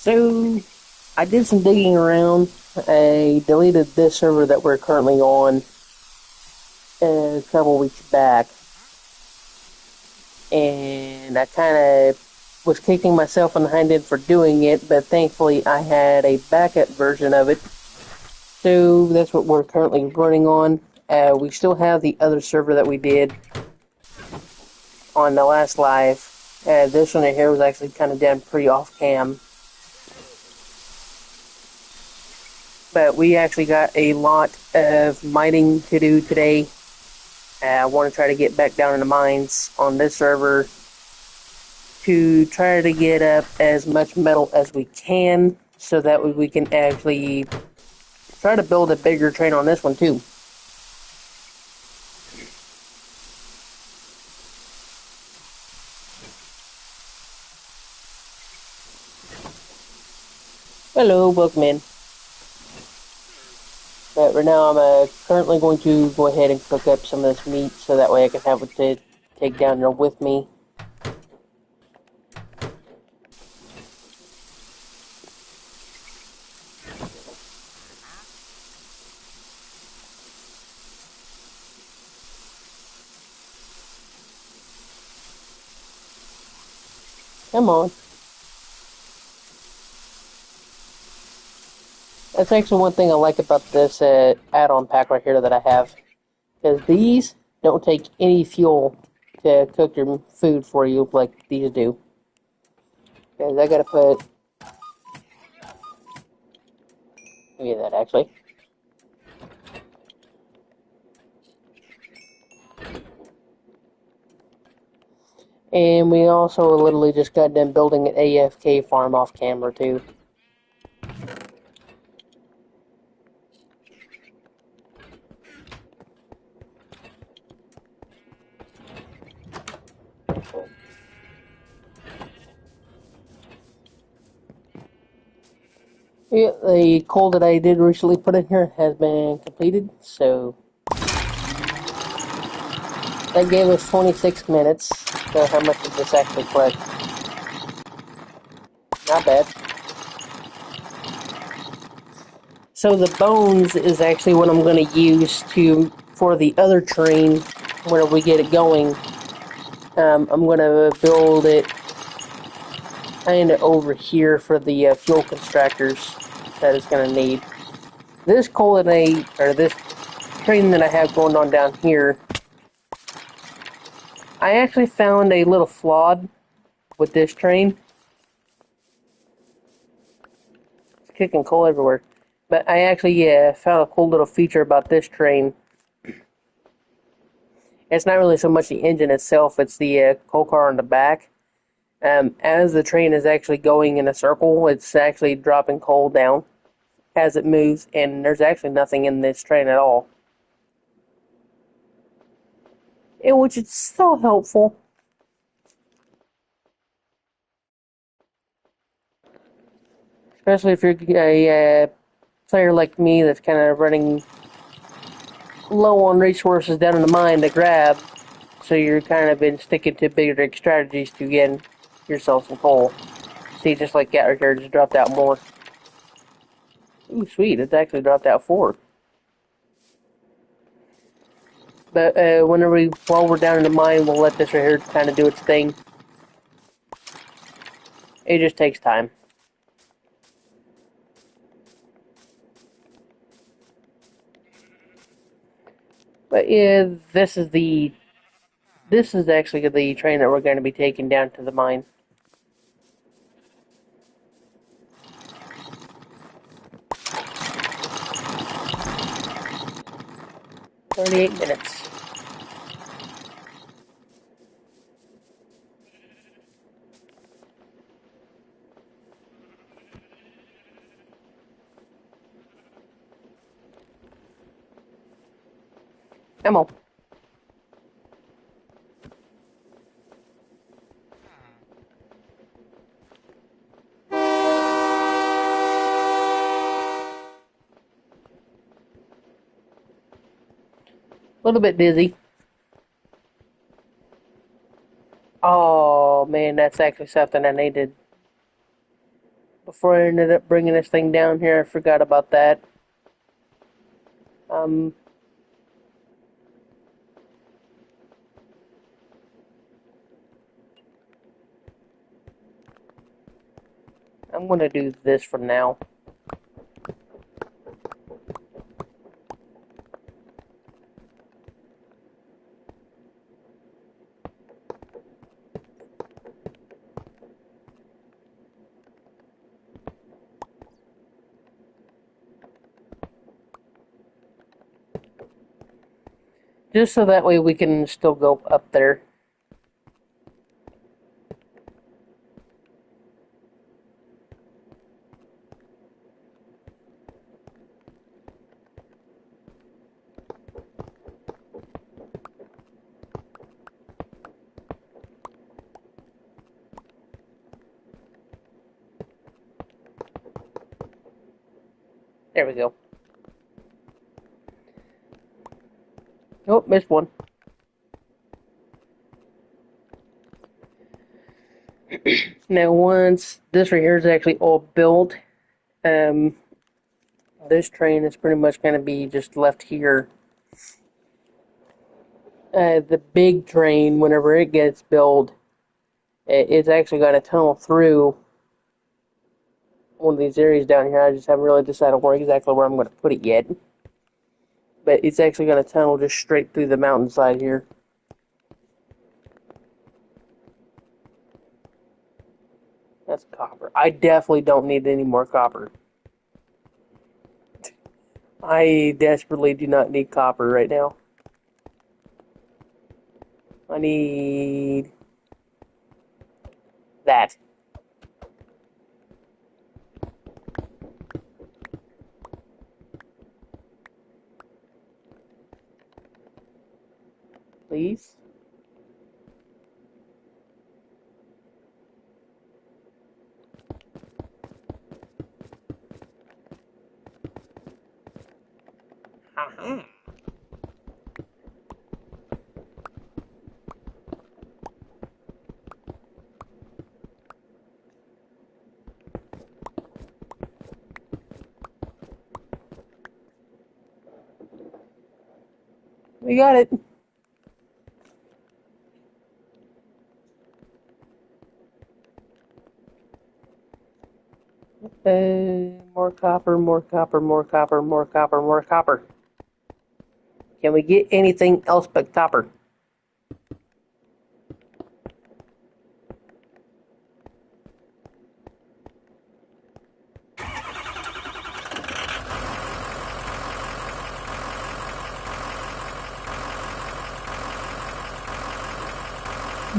So, I did some digging around. I deleted this server that we're currently on a couple weeks back. And I kind of was kicking myself in the hind end for doing it, but thankfully I had a backup version of it. So, that's what we're currently running on. We still have the other server that we did on the last live. This one here was actually kind of done pretty off cam. But we actually got a lot of mining to do today. I want to try to get back down in the mines on this server to try to get up as much metal as we can so that we can actually try to build a bigger train on this one too. Hello, welcome in. But right now I'm currently going to go ahead and cook up some of this meat so that way I can have it to take down there with me. Come on. That's actually one thing I like about this add-on pack right here that I have. Because these don't take any fuel to cook your food for you like these do. Because I gotta put... Look at that, actually. And we also literally just got done building an AFK farm off camera, too. Yeah, the coal that I did recently put in here has been completed, so that gave us 26 minutes. So how much did this actually collect? Not bad. So the bones is actually what I'm going to use for the other train whenever we get it going. I'm going to build it kind of over here for the fuel constructors that it's going to need. This coal that this train that I have going on down here, I actually found a little flawed with this train. It's kicking coal everywhere. But I actually found a cool little feature about this train. It's not really so much the engine itself, it's the coal car on the back. As the train is actually going in a circle, it's actually dropping coal down as it moves, and there's actually nothing in this train at all. Which is so helpful. Especially if you're a player like me that's kind of running low on resources down in the mine to grab, so you're kind of been sticking to bigger strategies to get yourself some coal. See, just like that right there, just dropped out more. Ooh, sweet, it's actually dropped out 4. But while we're down in the mine, we'll let this right here kind of do its thing. It just takes time. But yeah, this is actually the train that we're going to be taking down to the mine. 38 minutes. Ammo. A little bit dizzy. Oh man, that's actually something I needed. before I ended up bringing this thing down here. I forgot about that. I'm going to do this for now. Just so that way we can still go up there. There we go. Oh, missed one. Now, once this right here is actually all built, this train is pretty much going to be just left here. The big train, whenever it gets built, it's actually going to tunnel through one of these areas down here. I just haven't really decided exactly where I'm going to put it yet. But it's actually going to tunnel just straight through the mountainside here. That's copper. I definitely don't need any more copper. I desperately do not need copper right now. I need that. Please. Uh-huh. We got it. More copper, more copper, more copper, more copper, more copper. Can we get anything else but copper?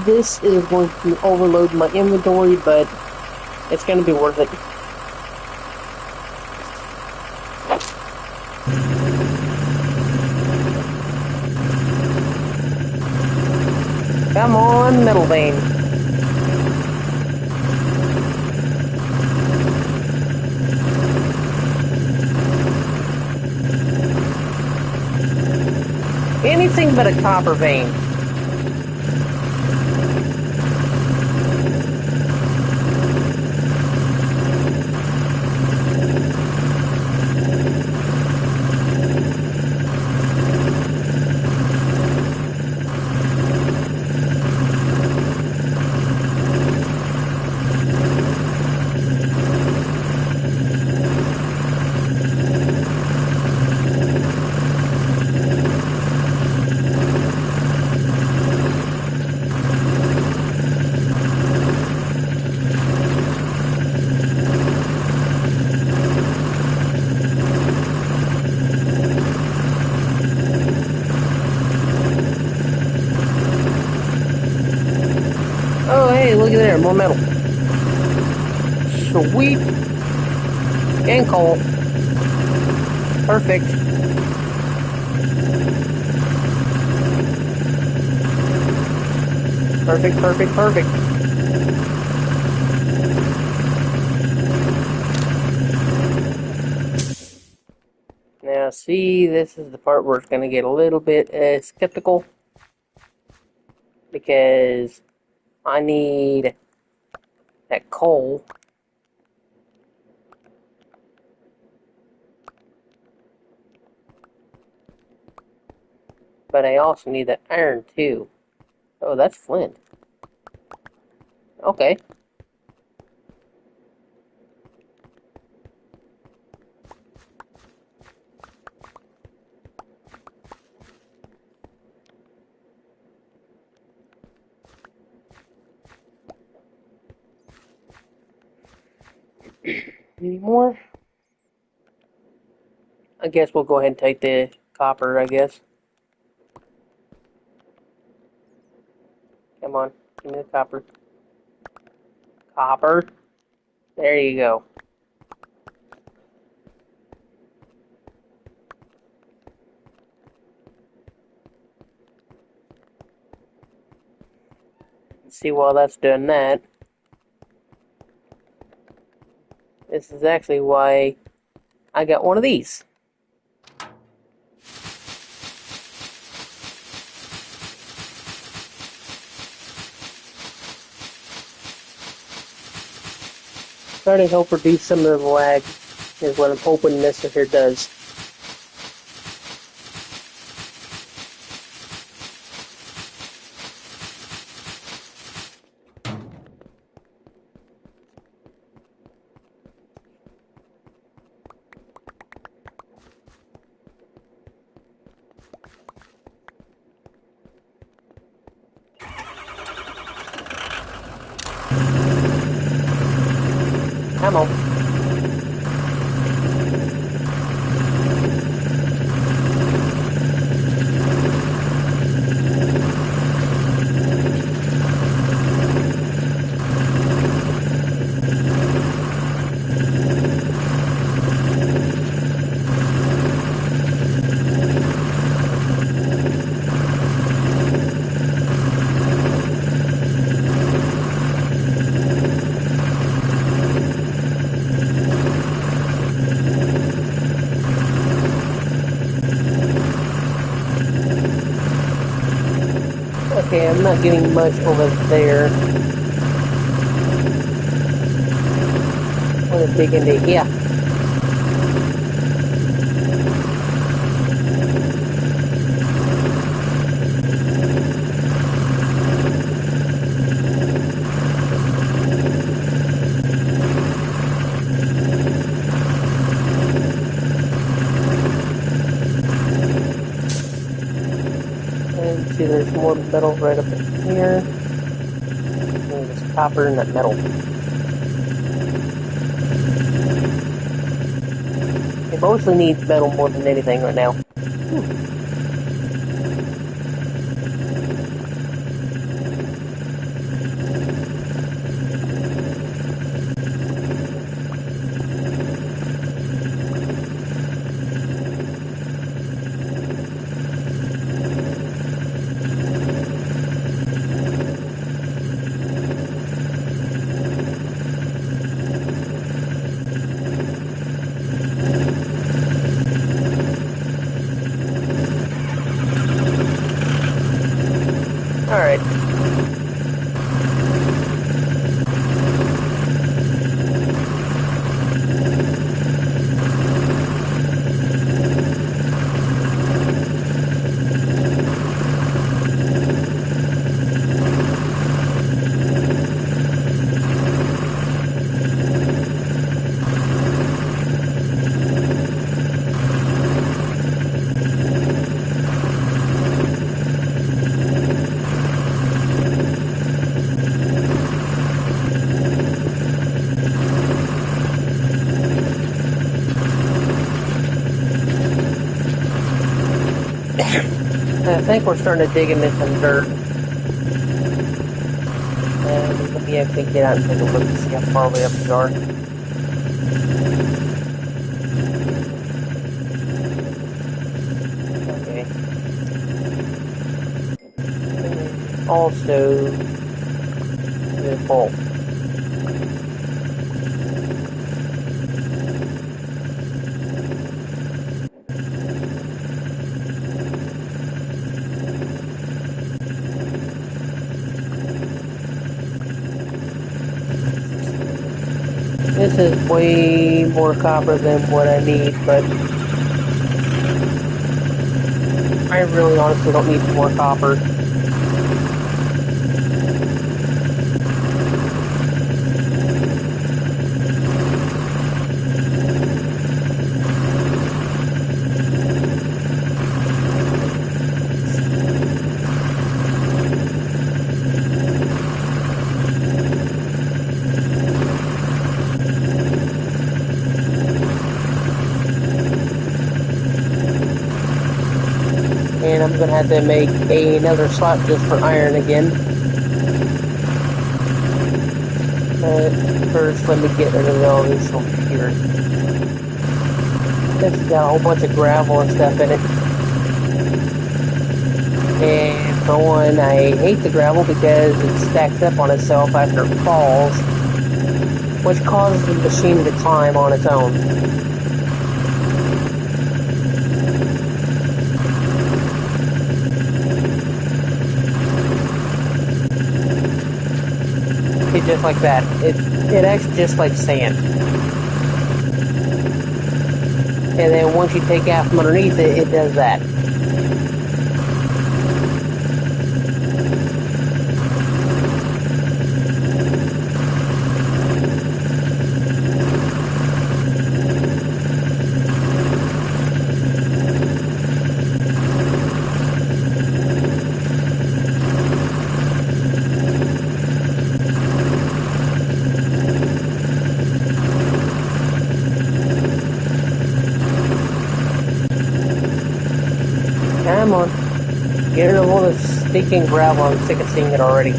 This is going to overload my inventory, but it's going to be worth it. Come on, metal vein. Anything but a copper vein. Oh, hey, look at there, more metal. Sweet. And coal. Perfect. Perfect, perfect, perfect. Now, see, this is the part where it's going to get a little bit skeptical. Because I need that coal But I also need that iron too. Oh, that's flint. Okay. Any more? I guess we'll go ahead and take the copper, I guess. Come on, give me the copper. Copper. There you go. See, while that's doing that, this is actually why I got one of these. Trying to help reduce some of the lag is what I'm hoping this here does. Ammo. Okay, I'm not getting much over there. I'm gonna dig into here. And see, there's more metal right up in here. There's copper and that metal. I mostly need metal more than anything right now. Alright. I think we're starting to dig into some dirt. And let me actually get out and take a look and see how far away up we are. Okay. And also, the hole. This is way more copper than what I need, but I really honestly don't need more copper. And I'm going to have to make another slot just for iron again. But first, let me get rid of all this over here. This has got a whole bunch of gravel and stuff in it. And for one, I hate the gravel because it stacks up on itself after it falls, which causes the machine to climb on its own. It's just like that. It acts just like sand. And then once you take out from underneath it, it does that. Come on. Get rid of all this stinking gravel. I'm sick of seeing it already.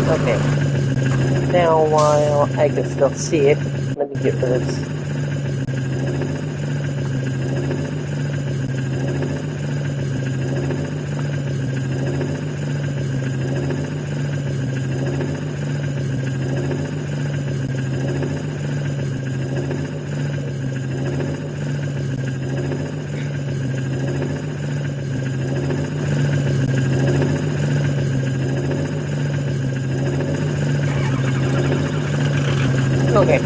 Okay. Now, while I can still see it, let me get rid of this. Okay.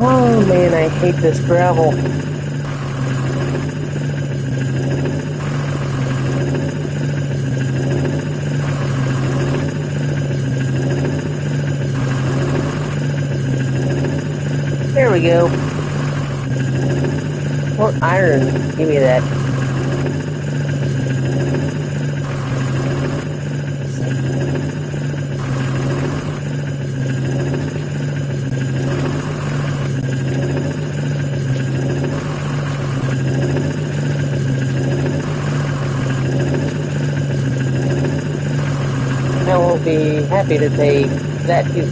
Oh man, I hate this gravel. There we go. More iron. Give me that. I will be happy to take that too.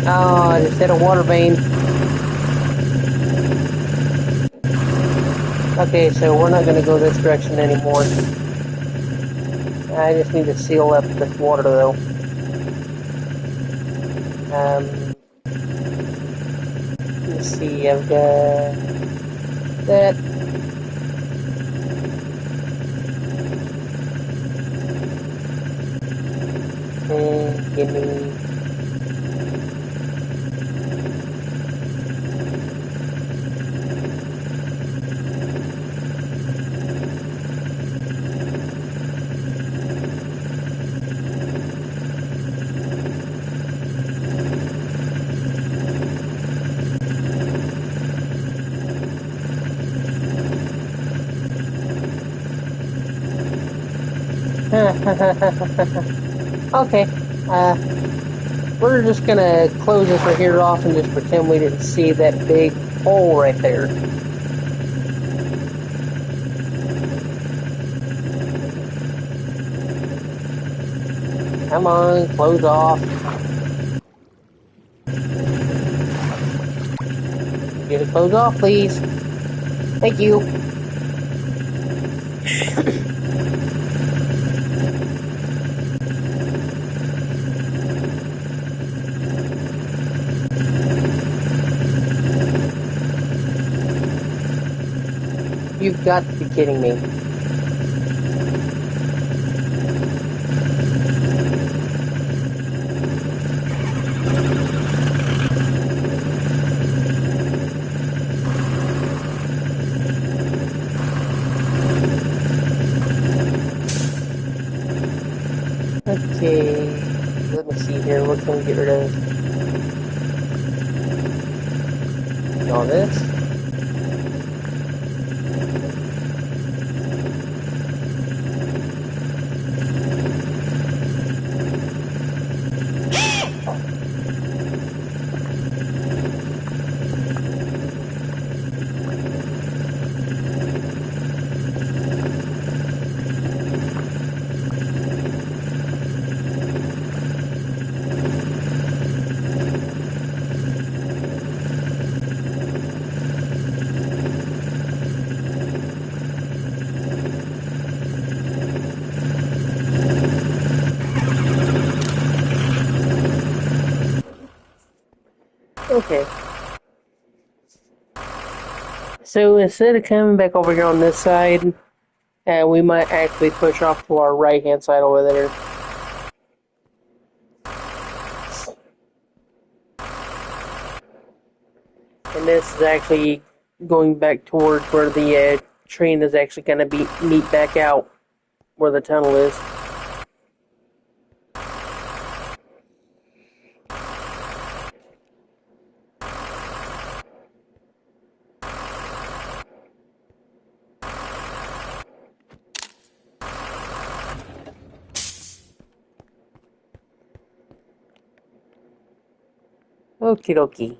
Oh, I just hit a water vein. Okay, so we're not going to go this direction anymore. I just need to seal up this water though. Let's see, I've got that. And give me Okay. We're just gonna close this right here off and just pretend we didn't see that big hole right there. Come on, close off. Get it closed off, please. Thank you. You've got to be kidding me. Okay, let me see here. What can we get rid of? All this. Okay. So instead of coming back over here on this side, we might actually push off to our right-hand side over there. And this is actually going back towards where the train is actually going to be meet back out where the tunnel is. Okie dokie.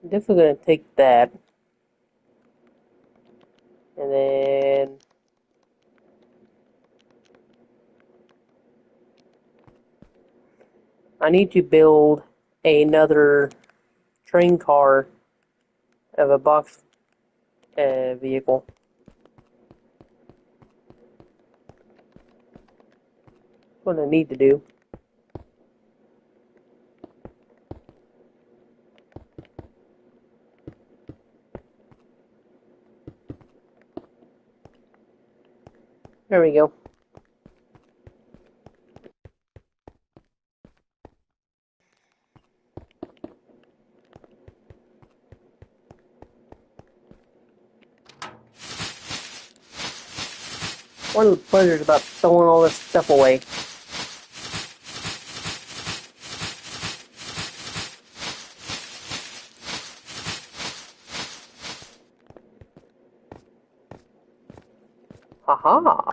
I'm definitely going to take that. And then I need to build another train car of a box vehicle. What I need to do. There we go. One of the pleasures about throwing all this stuff away. Haha.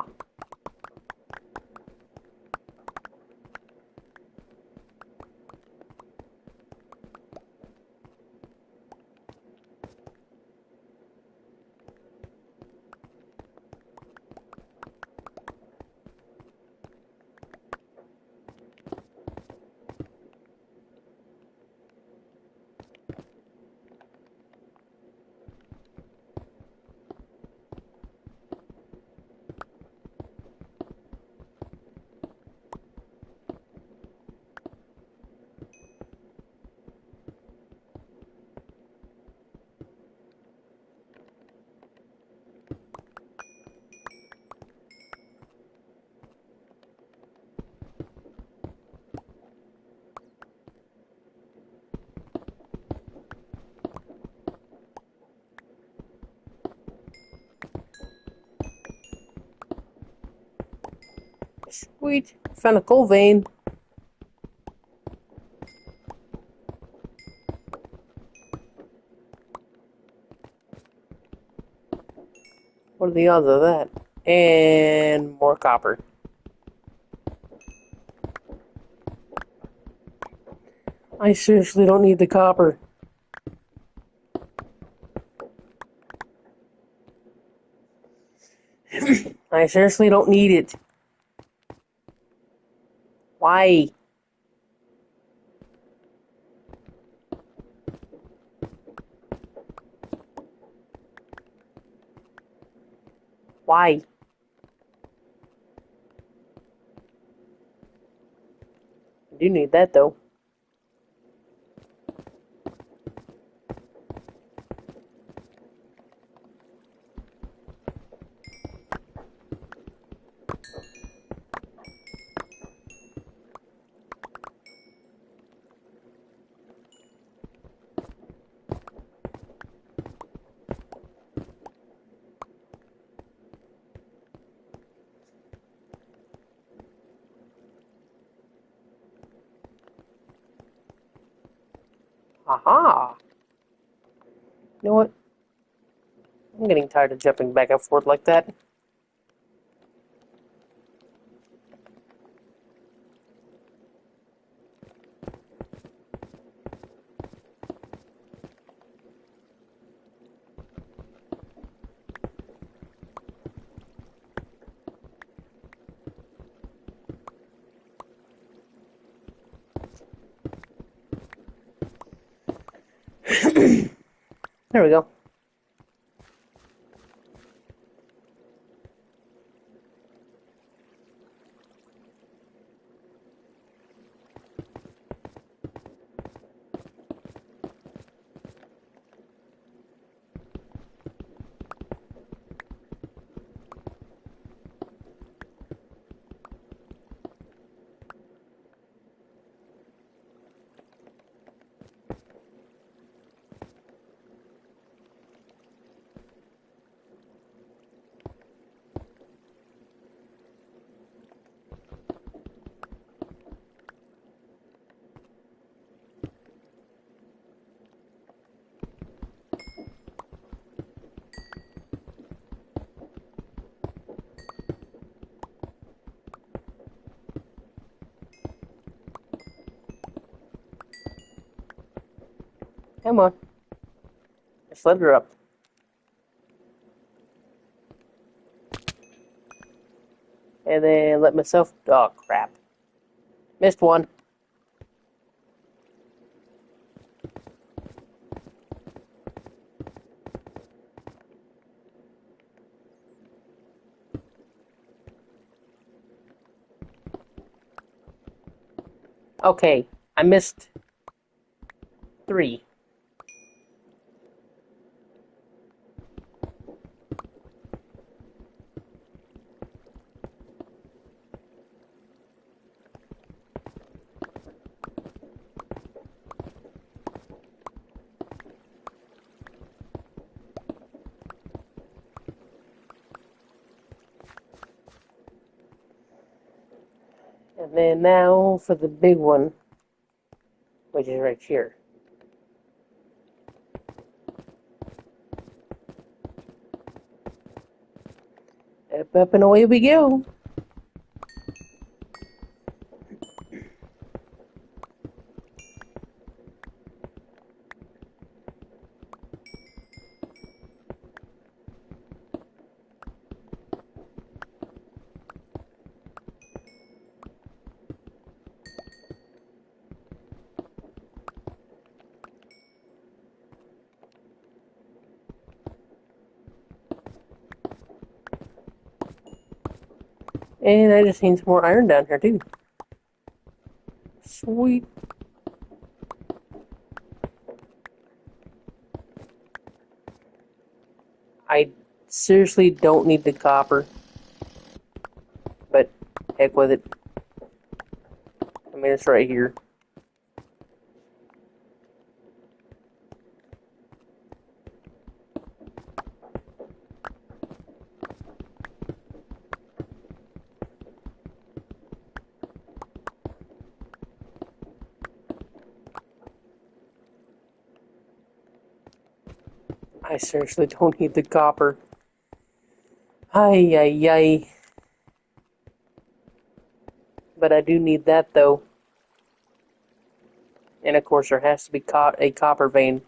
Sweet. Found a coal vein. What are the odds of that? And more copper. I seriously don't need the copper. I seriously don't need it. Why? Why? I do need that though. Aha! You know what? I'm getting tired of jumping back and forth like that. There we go. Come on. Just let her up. And then let myself... Oh, crap. Missed one. Okay, I missed 3. And then now for the big one, which is right here. Up and away we go. And I just need some more iron down here too. Sweet. I seriously don't need the copper. But heck with it. I mean, it's right here. I seriously don't need the copper. Ay, ay, ay. But I do need that, though. And of course, there has to be a copper vein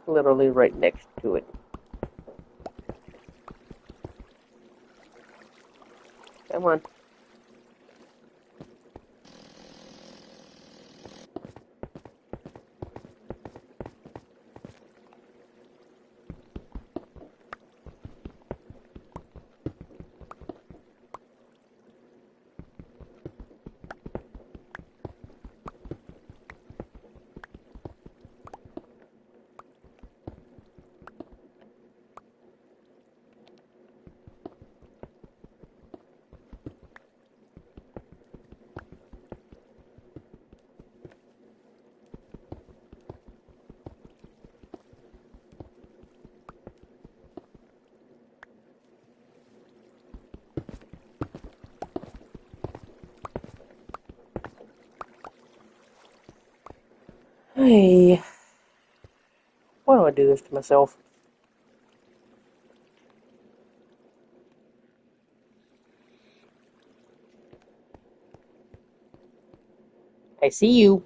literally right next to it. Come on. Hey, why do I do this to myself? I see you.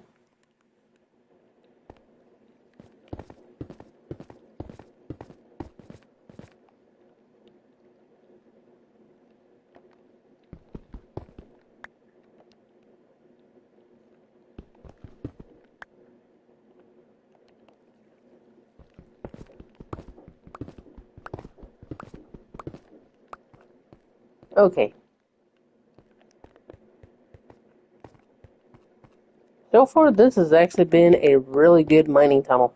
Okay. So far, this has actually been a really good mining tunnel.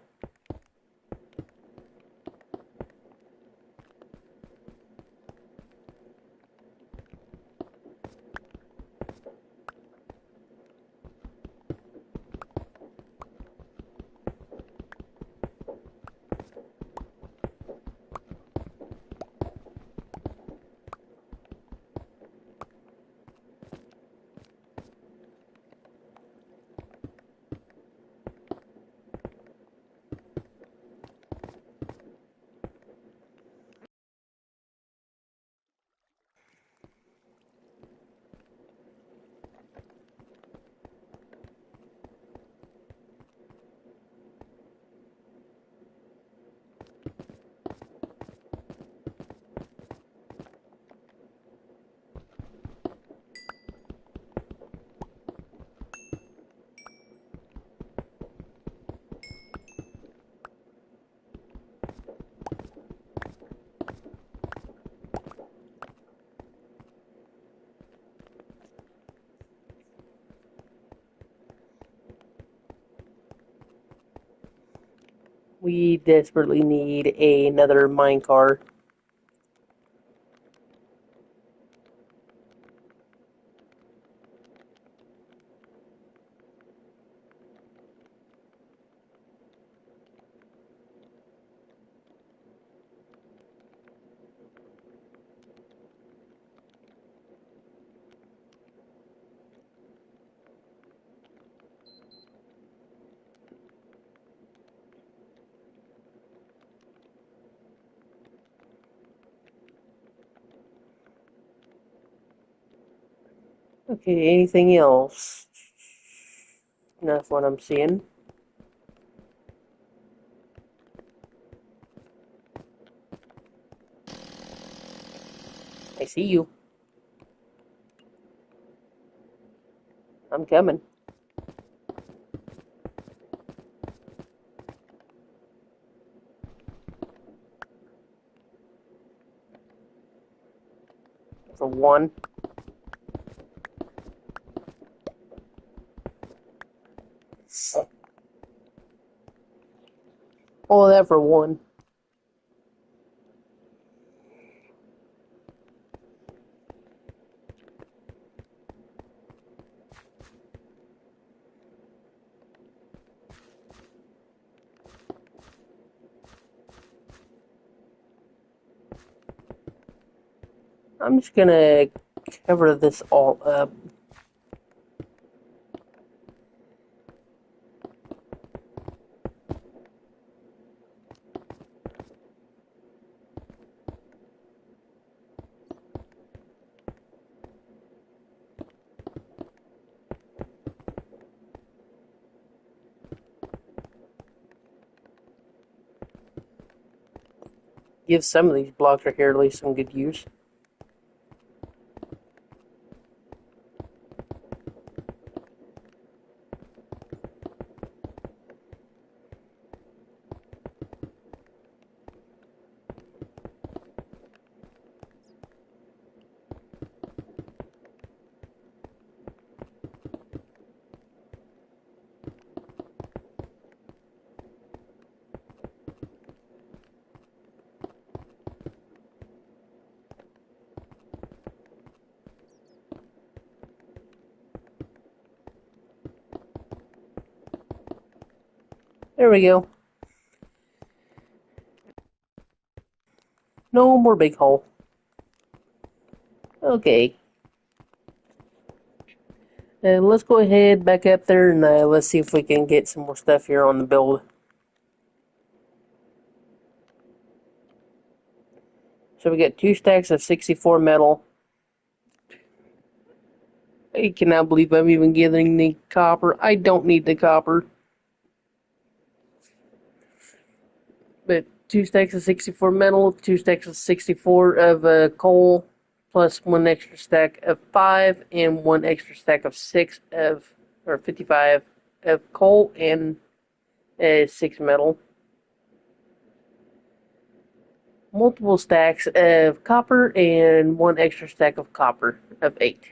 We desperately need another minecart. Okay, anything else? That's what I'm seeing. I see you. I'm coming. For one. All that for one. I'm just gonna cover this all up. give some of these blocks right here at least some good use. There we go. No more big hole. Okay. And let's go ahead back up there and let's see if we can get some more stuff here on the build. So we got 2 stacks of 64 metal. I cannot believe I'm even getting the copper. I don't need the copper. But 2 stacks of 64 metal, 2 stacks of 64 of coal, plus 1 extra stack of 5, and 1 extra stack of 6 of, or 55 of coal, and 6 metal. Multiple stacks of copper, and 1 extra stack of copper of 8.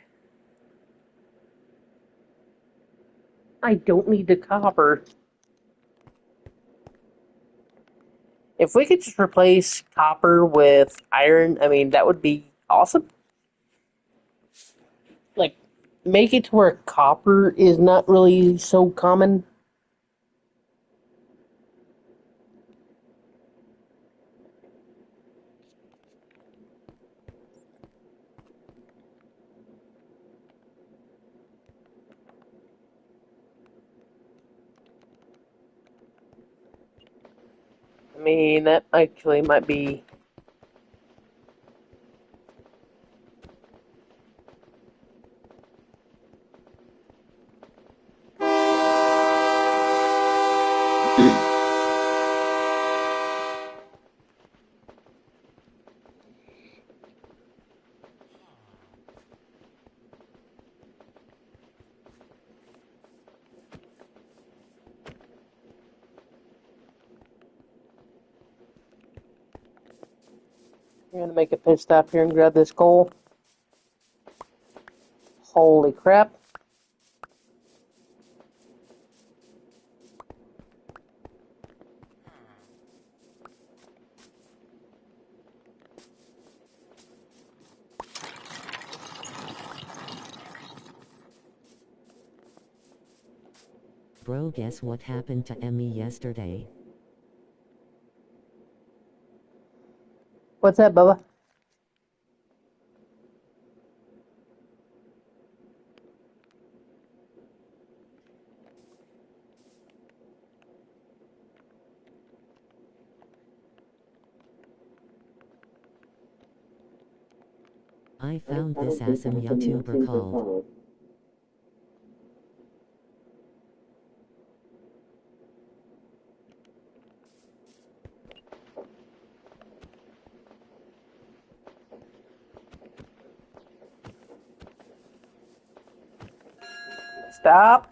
I don't need the copper. If we could just replace copper with iron, I mean, that would be awesome. Like, make it to where copper is not really so common. I mean, that actually might be. I'm gonna make a pit stop here and grab this coal. Holy crap. Bro, guess what happened to Emmy yesterday? What's that, Bubba? I found this awesome YouTuber called Stop.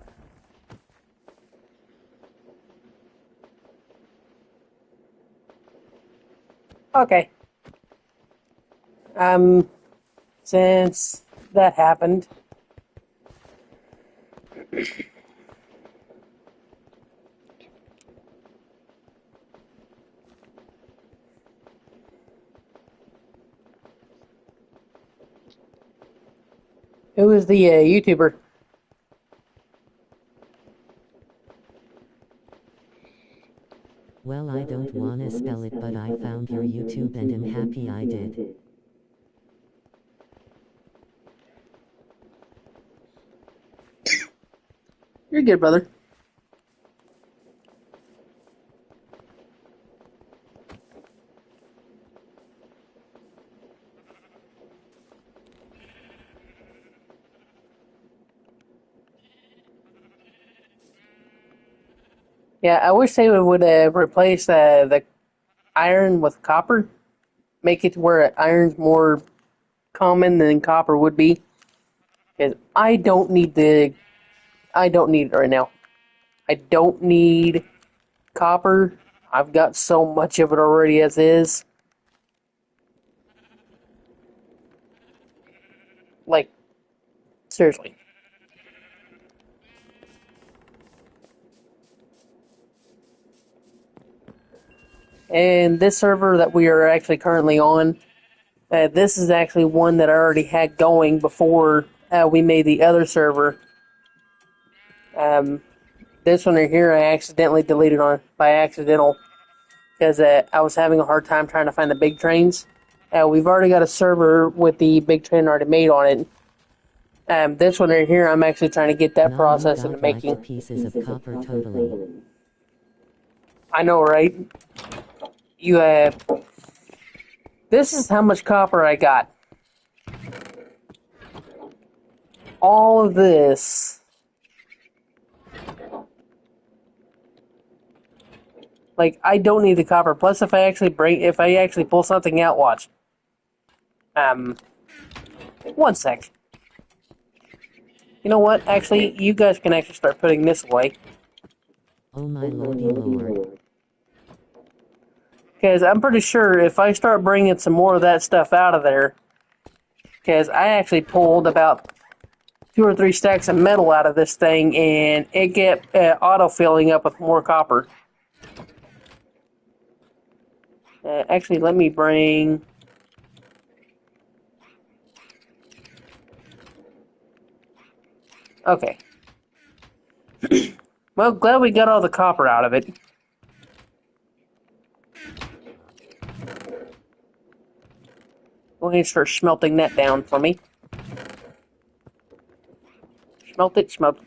Okay. Since that happened, who is the YouTuber? Well, I don't wanna spell it, but I found your YouTube and I'm happy I did. You're good, brother. Yeah, I wish they would replace the iron with copper. make it to where iron's more common than copper would be. Because I don't need it right now. I don't need copper. I've got so much of it already as is. Like, seriously. And this server that we are actually currently on, this is actually one that I already had going before we made the other server. This one right here I accidentally deleted on by accidental because I was having a hard time trying to find the big trains. We've already got a server with the big train already made on it. This one right here, I'm actually trying to get that process into making. Like the pieces of copper totally. I know, right? You have. This is how much copper I got. All of this. Like, I don't need the copper. Plus, if I actually pull something out, watch. One sec. You know what? Actually, you guys can actually start putting this away. Oh my lordy lord. Because I'm pretty sure if I start bringing some more of that stuff out of there, because I actually pulled about 2 or 3 stacks of metal out of this thing, and it kept auto-filling up with more copper. Actually, let me bring... Okay. Well, glad we got all the copper out of it. Go ahead and start smelting that down for me. Smelt it, smelt it.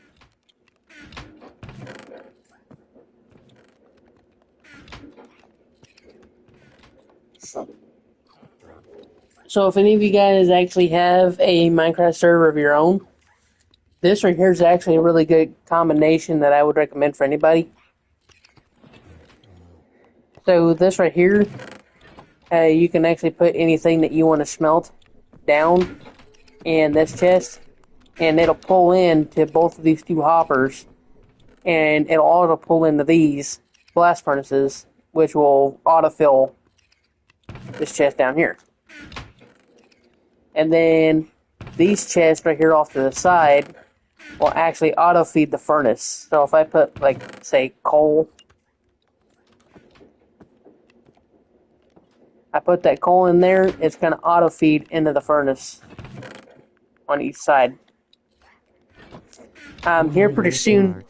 So if any of you guys actually have a Minecraft server of your own, this right here is actually a really good combination that I would recommend for anybody. So this right here, you can actually put anything that you want to smelt down in this chest, and it'll pull into both of these 2 hoppers, and it'll auto pull into these blast furnaces, which will autofill this chest down here. And then these chests right here off to the side will actually auto feed the furnace. So if I put, like, say, coal, I put that coal in there, it's going to auto feed into the furnace on each side. Here pretty soon.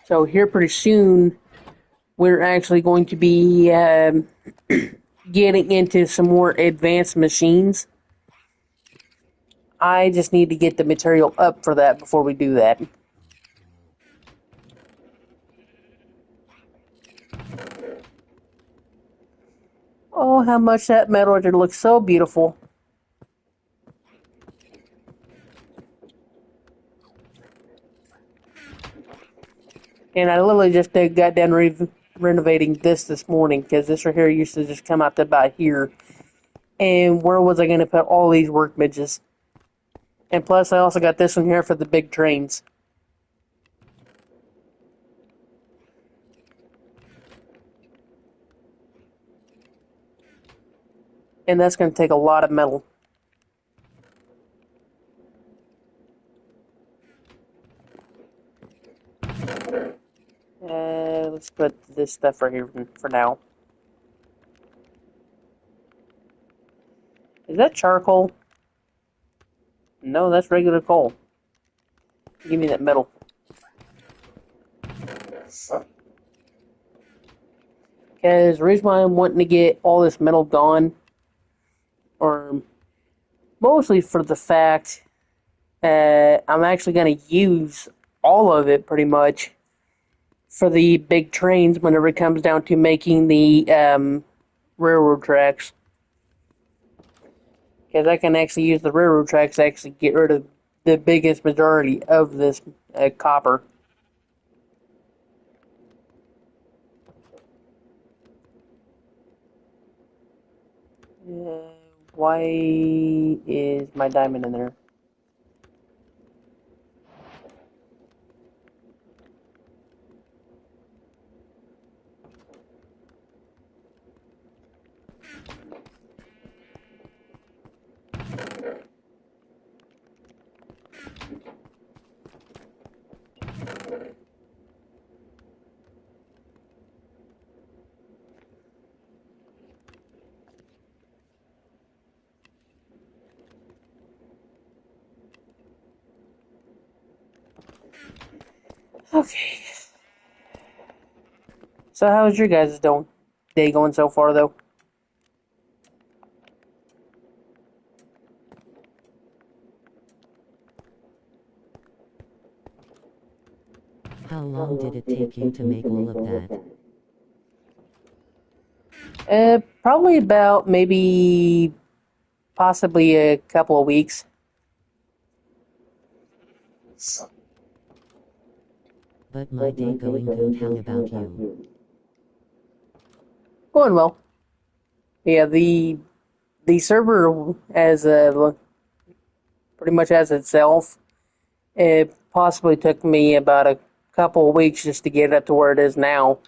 So here pretty soon, we're actually going to be getting into some more advanced machines. I just need to get the material up for that before we do that. Oh, how much that metal just looks so beautiful. And I literally just got done renovating this morning, because this right here used to just come out to about here. And where was I going to put all these workbenches? And plus, I also got this one here for the big trains. And that's going to take a lot of metal. Let's put this stuff right here for now. Is that charcoal? No, that's regular coal. Give me that metal. Because the reason why I'm wanting to get all this metal gone, or mostly for the fact I'm actually going to use all of it pretty much for the big trains whenever it comes down to making the railroad tracks. Because I can actually use the railroad tracks to actually get rid of the biggest majority of this copper. Why is my diamond in there? Okay. So how's your guys' day going so far, though? How long did it take you to make all of that? Probably about maybe possibly a couple of weeks. But my day going good, how about you? Going well. Yeah, the server as pretty much as itself, it possibly took me about a couple of weeks just to get it up to where it is now.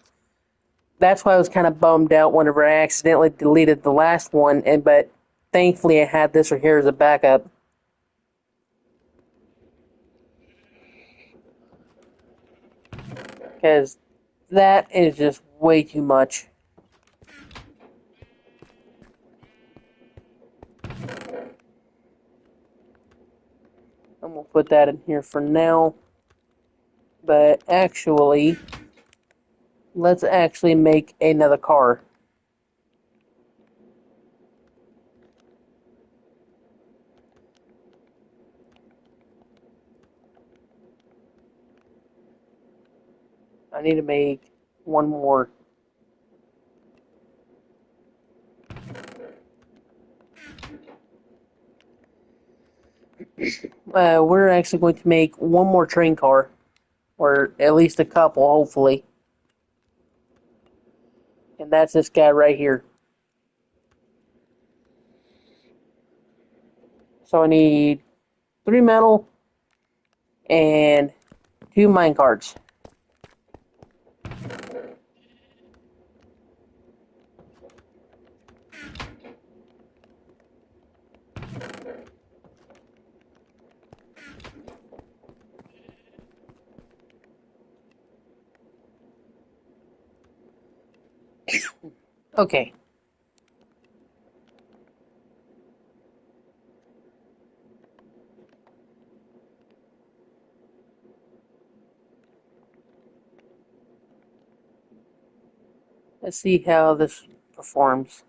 That's why I was kind of bummed out whenever I accidentally deleted the last one, but thankfully I had this right here as a backup. Because that is just way too much. I'm going to put that in here for now. But actually, let's actually make another car. I need to make one more. We're actually going to make one more train car. Or at least a couple, hopefully. And that's this guy right here. So I need 3 metal and 2 mine carts. Okay. Let's see how this performs.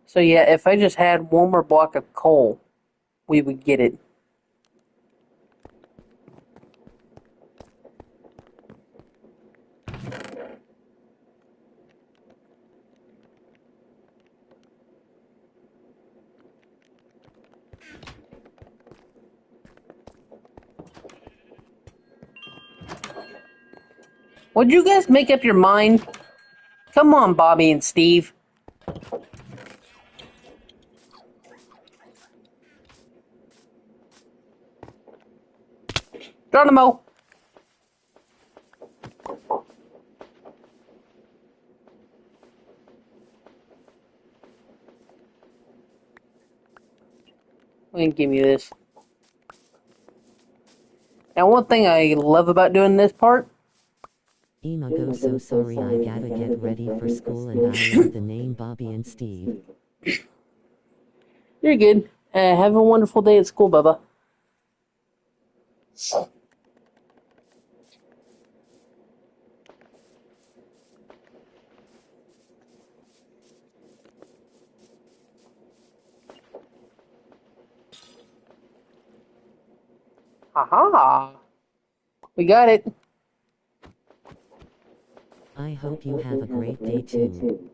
So yeah, if I just had one more block of coal, we would get it. Would you guys make up your mind? Come on, Bobby and Steve. Geronimo! Give me this. Now, one thing I love about doing this part. Imago, so sorry, I gotta get ready for school, and I love the name Bobby and Steve. You're good. Have a wonderful day at school, Bubba. Aha! We got it. I hope you have a great day too.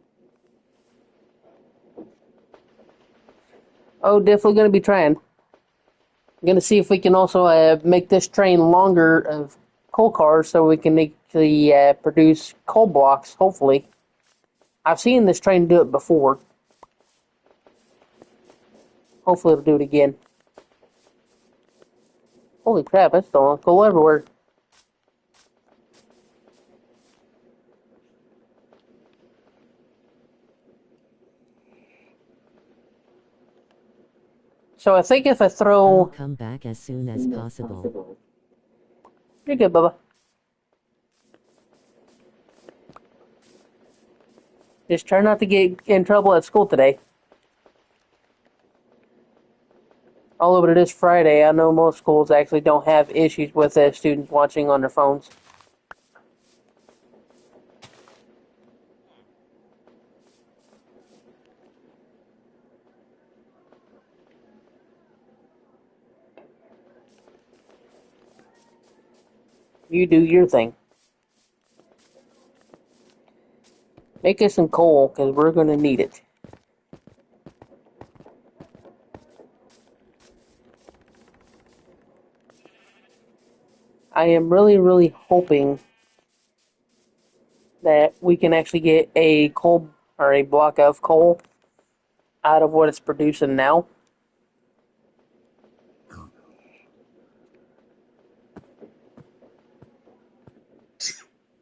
Oh, definitely going to be trying. I'm going to see if we can also make this train longer of coal cars so we can actually produce coal blocks, hopefully. I've seen this train do it before. Hopefully it'll do it again. Holy crap, that's going to go everywhere. So I think if I I'll throw... come back as soon as possible. You're good, Bubba. Just try not to get in trouble at school today. Although it is Friday, I know most schools actually don't have issues with students watching on their phones. You do your thing. Make us some coal, because we're going to need it. I am really, really hoping that we can actually get a coal, or a block of coal, out of what it's producing now.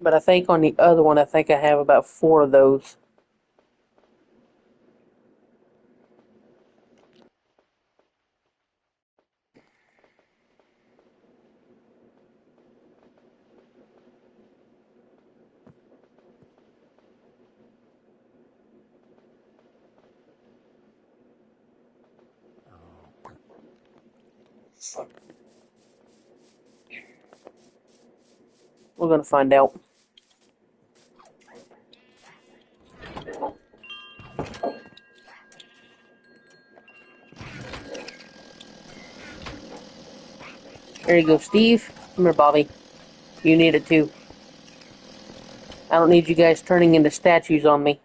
But I think on the other one, I think I have about 4 of those. We're going to find out. There you go, Steve. Come here, Bobby. You need it too. I don't need you guys turning into statues on me.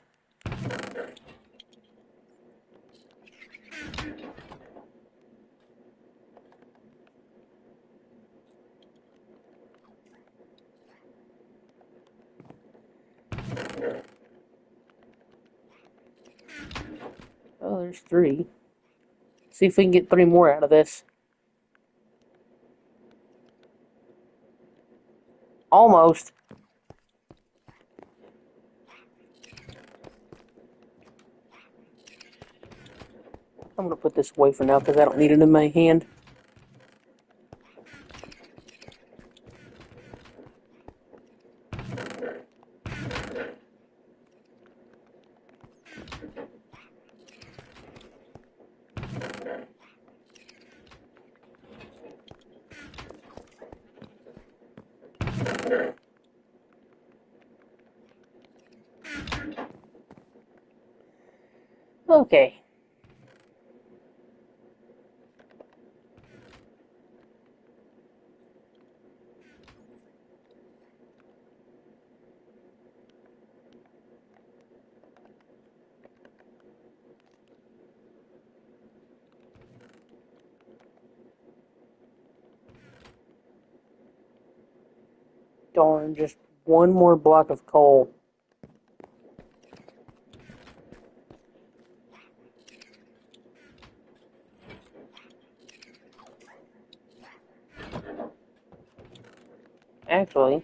Oh, there's 3. See if we can get 3 more out of this. Almost. I'm going to put this away for now because I don't need it in my hand. Okay. Darn, just 1 more block of coal. Actually,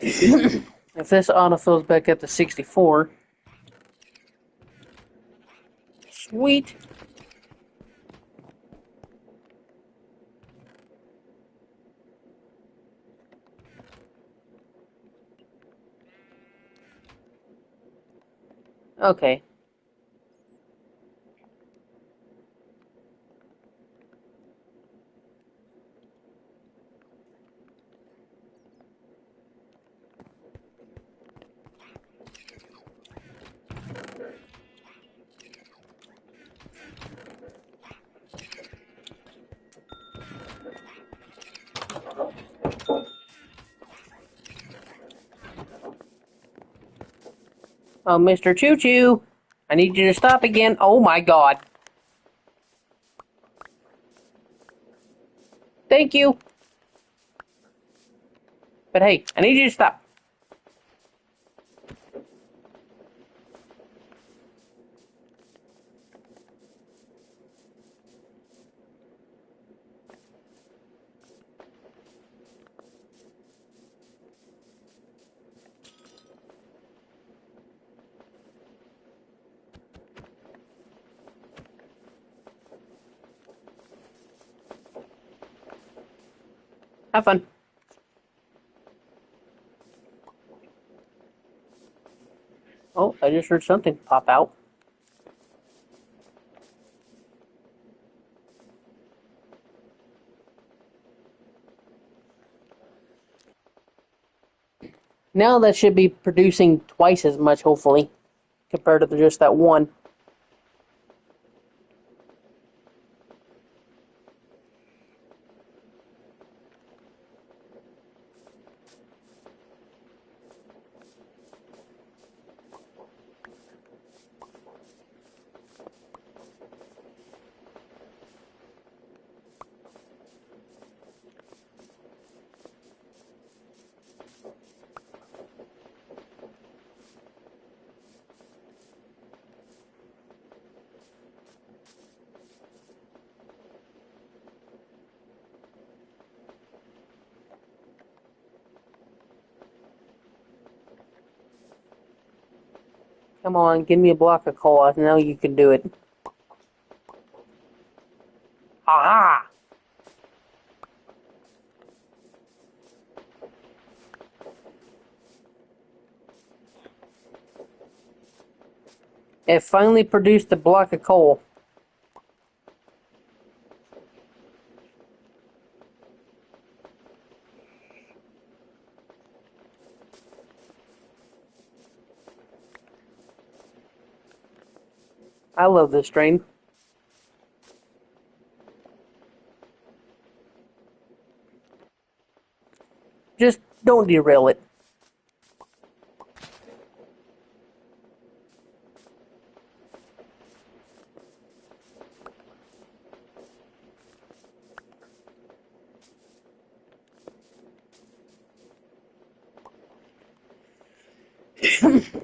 if this autofills back up to 64, sweet. Okay. Oh, Mr. Choo Choo, I need you to stop again. Oh my god. Thank you. But hey, I need you to stop. Have fun. Oh, I just heard something pop out. Now that should be producing twice as much, hopefully, compared to just that one. Come on, give me a block of coal. I know you can do it. Ha It finally produced a block of coal. I love this train. Just don't derail it.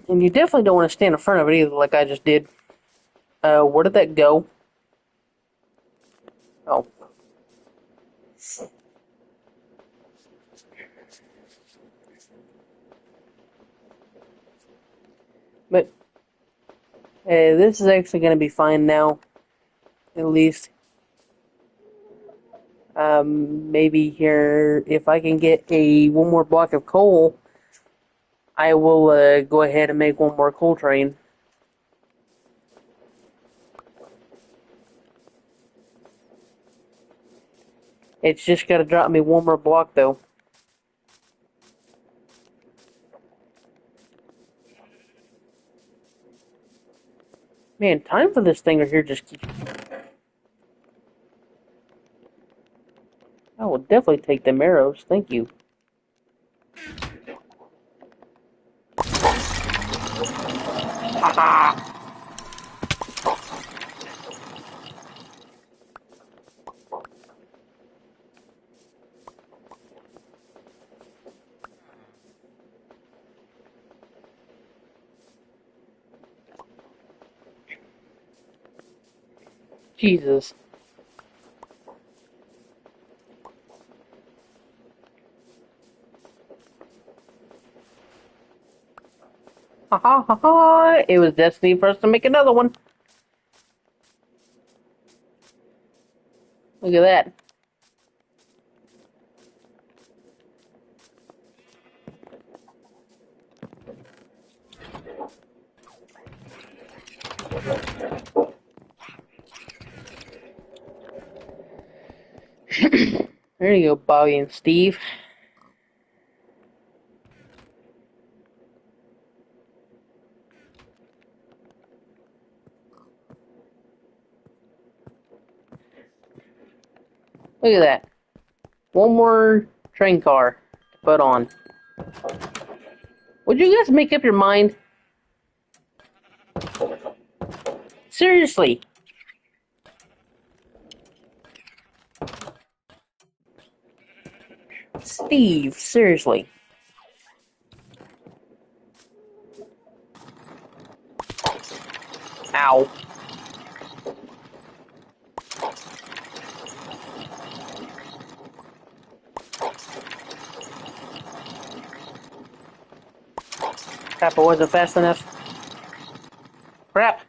And you definitely don't want to stand in front of it either, like I just did. Where did that go? Oh. But this is actually going to be fine now, at least. Maybe here, if I can get one more block of coal, I will go ahead and make one more coal train. It's just got to drop me one more block, though. Man, time for this thing right here just keeps... I will definitely take them arrows. Thank you. Haha! Jesus. Ha ha ha ha! It was destiny for us to make another one. Look at that. There you go, Bobby and Steve. Look at that. One more train car to put on. Would you guys make up your mind? Seriously. Steve, seriously. Ow. Crap, I wasn't fast enough. Crap.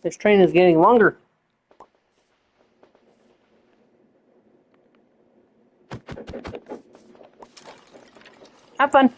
This train is getting longer. Have fun.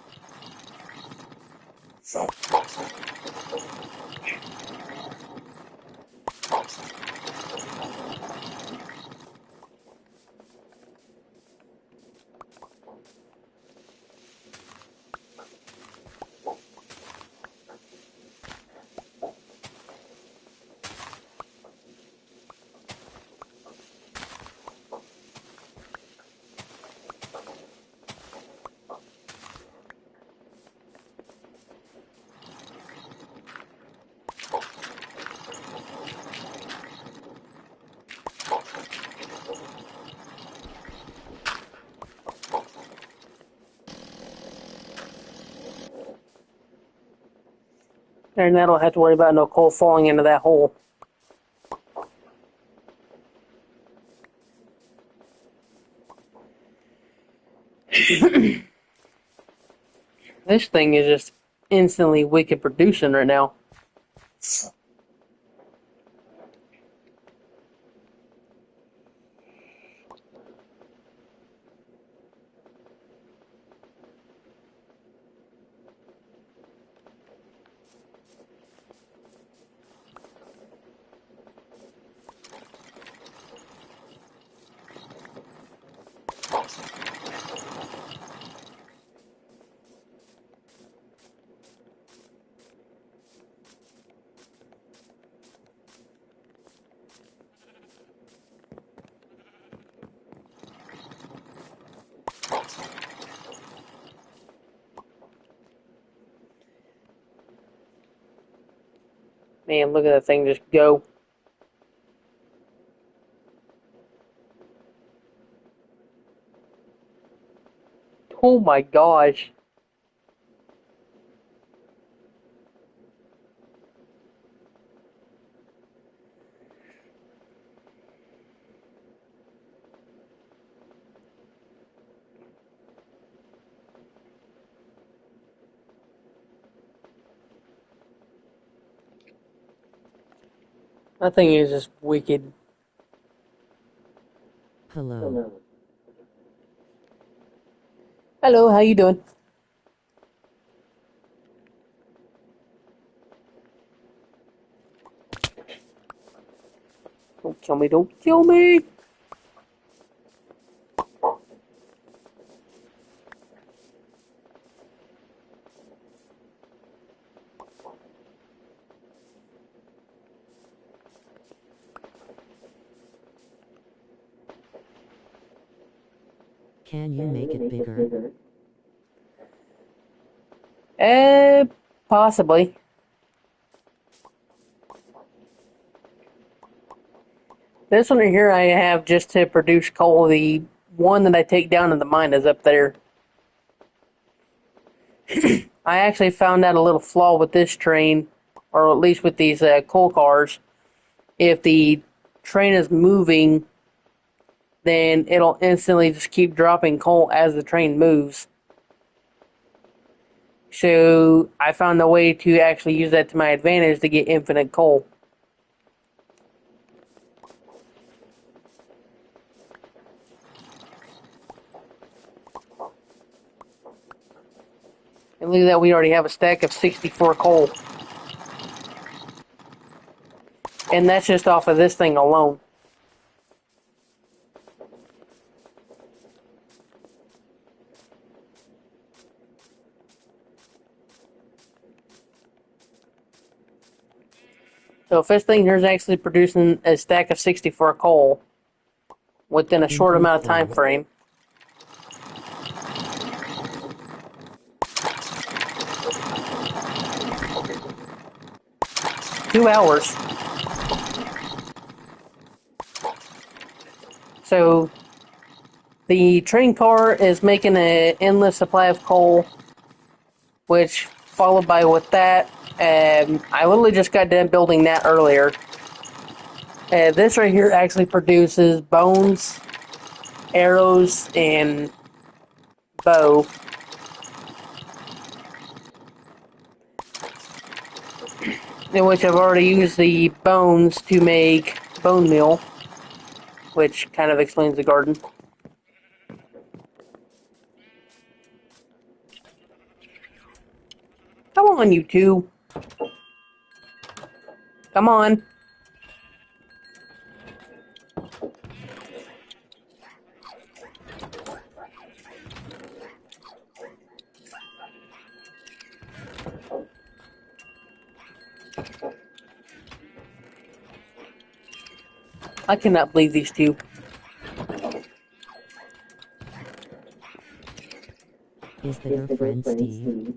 And I don't have to worry about no coal falling into that hole. This thing is just instantly wicked producing right now. Man, look at that thing just go. Oh my gosh. That thing is just wicked. Hello. Hello, how you doing? Don't kill me, don't kill me! Can you make it bigger? Possibly. This one right here I have just to produce coal. The one that I take down to the mine is up there. I actually found out a little flaw with this train, or at least with these coal cars. If the train is moving, then it'll instantly just keep dropping coal as the train moves. So I found a way to actually use that to my advantage to get infinite coal. And look at that, we already have a stack of 64 coal. And that's just off of this thing alone. So if this thing here is actually producing a stack of 64 coal within a short amount of time frame. 2 hours. So the train car is making an endless supply of coal, which followed by with that, I literally just got done building that earlier. This right here actually produces bones, arrows, and bow. In which I've already used the bones to make bone meal, which kind of explains the garden. Come on, you two. Come on. I cannot believe these two. Is that your friend Steve?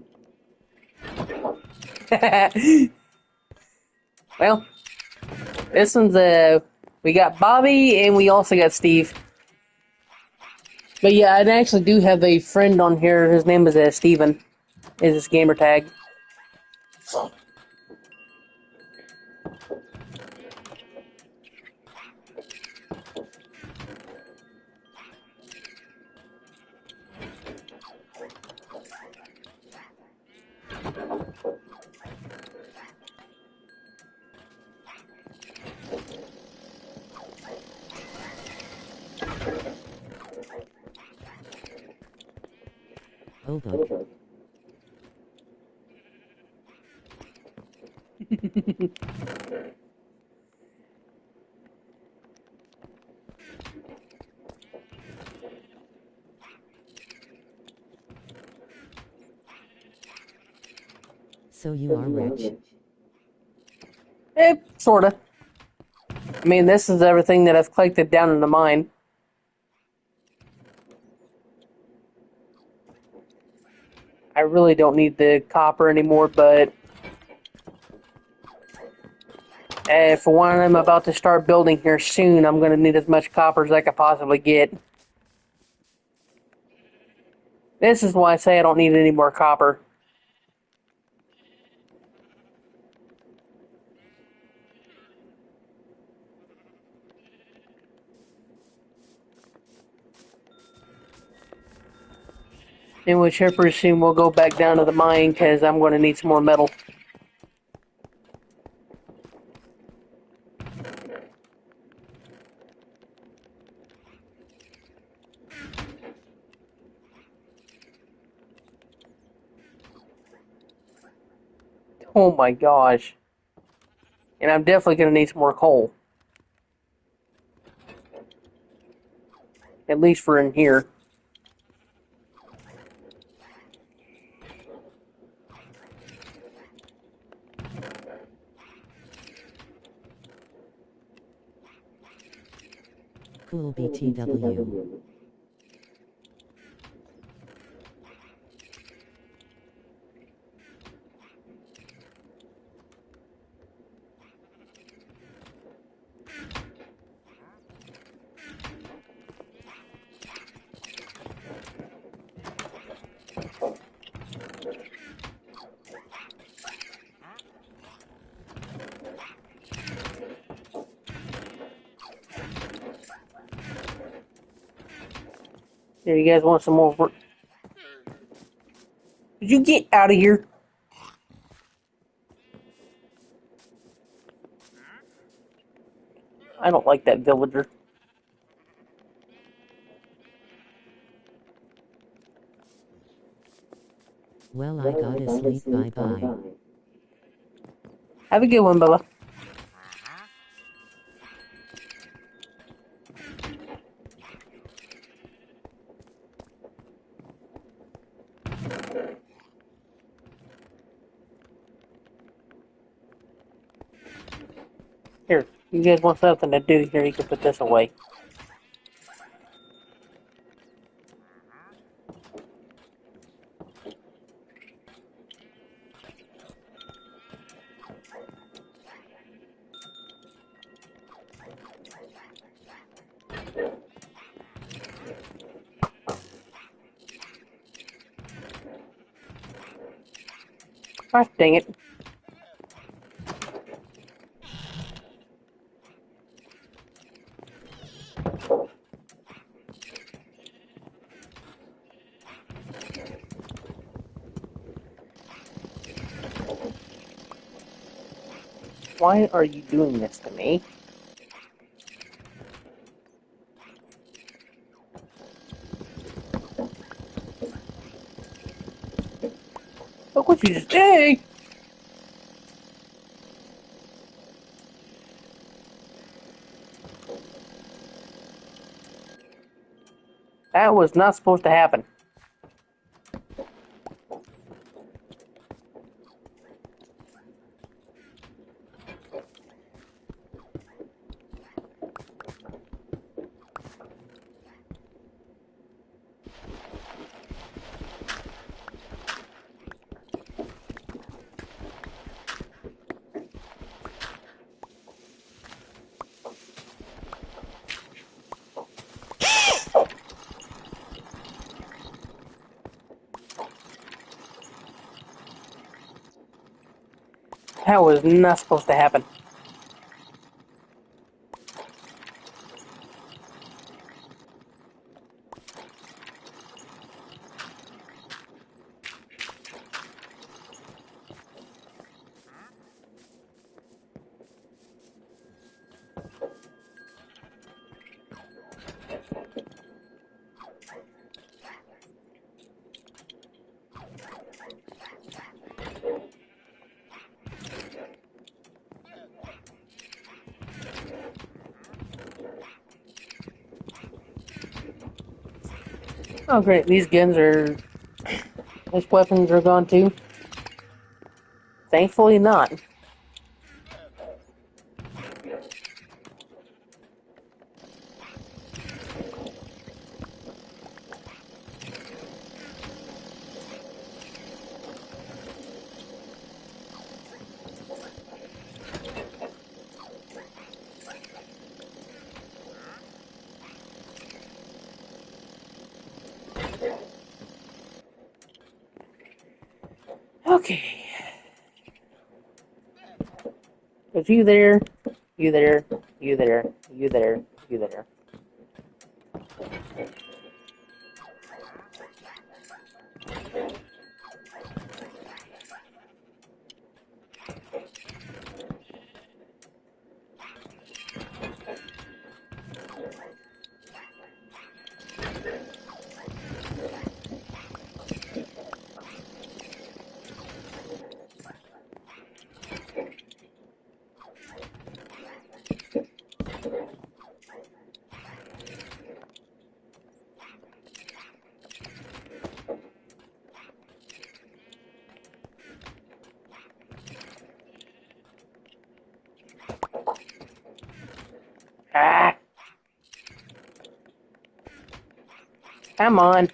Well, this one's we got Bobby and we also got Steve. But yeah, I actually do have a friend on here. His name is Steven. Is his gamer tag. Oh boy. So you are rich? Sorta. I mean, this is everything that I've collected down in the mine. I really don't need the copper anymore, but for one, I'm about to start building here soon. I'm going to need as much copper as I can possibly get. This is why I say I don't need any more copper. In which here pretty soon we'll go back down to the mine because I'm going to need some more metal. Oh my gosh. And I'm definitely going to need some more coal. At least for in here. Cool BTW. Here, you guys want some more work? Did you get out of here? I don't like that villager. Well, I gotta sleep, bye-bye. Have a good one, Bella. Here, you guys want something to do here, you can put this away. Gosh dang it. Why are you doing this to me? Look what you just did! That was not supposed to happen. That was not supposed to happen. Oh great, these weapons are gone too. Thankfully not. Okay. There's you there, you there, you there, you there, you there. Ah! Come on.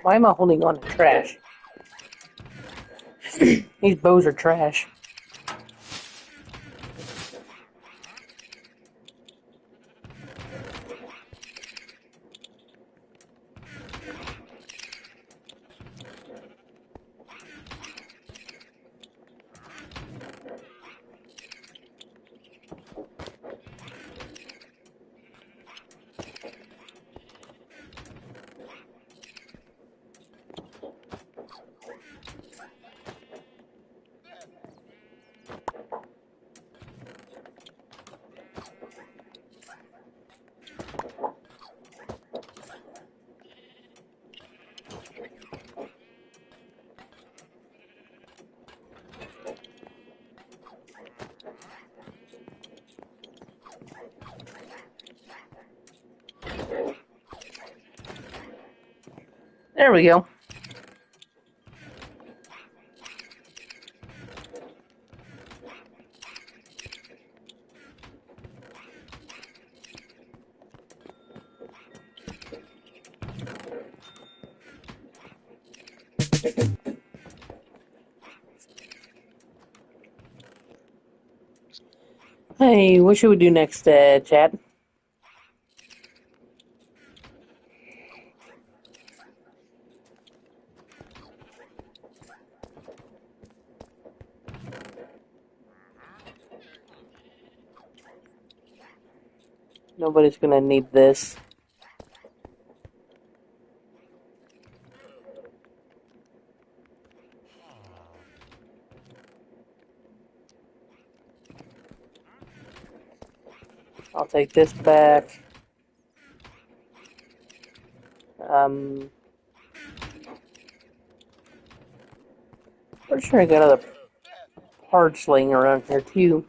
Why am I holding on to trash? These bows are trash. There we go. Hey, what should we do next, chat? Nobody's gonna need this. I'll take this back. Pretty sure I got other parts laying around here too.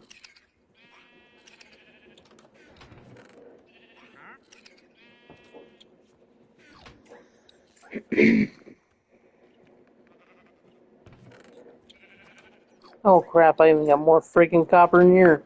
Oh crap, I even got more freaking copper in here.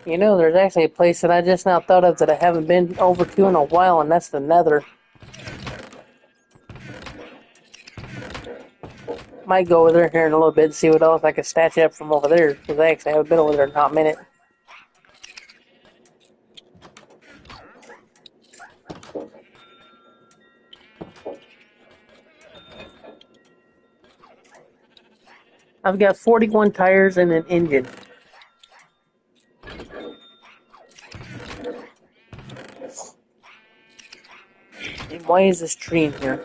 You know, there's actually a place that I just now thought of that I haven't been over to in a while, and that's the Nether. Might go over there here in a little bit and see what else I can snatch up from over there, because I actually haven't been over there in a hot minute. I've got 41 tires and an engine. And why is this tree in here?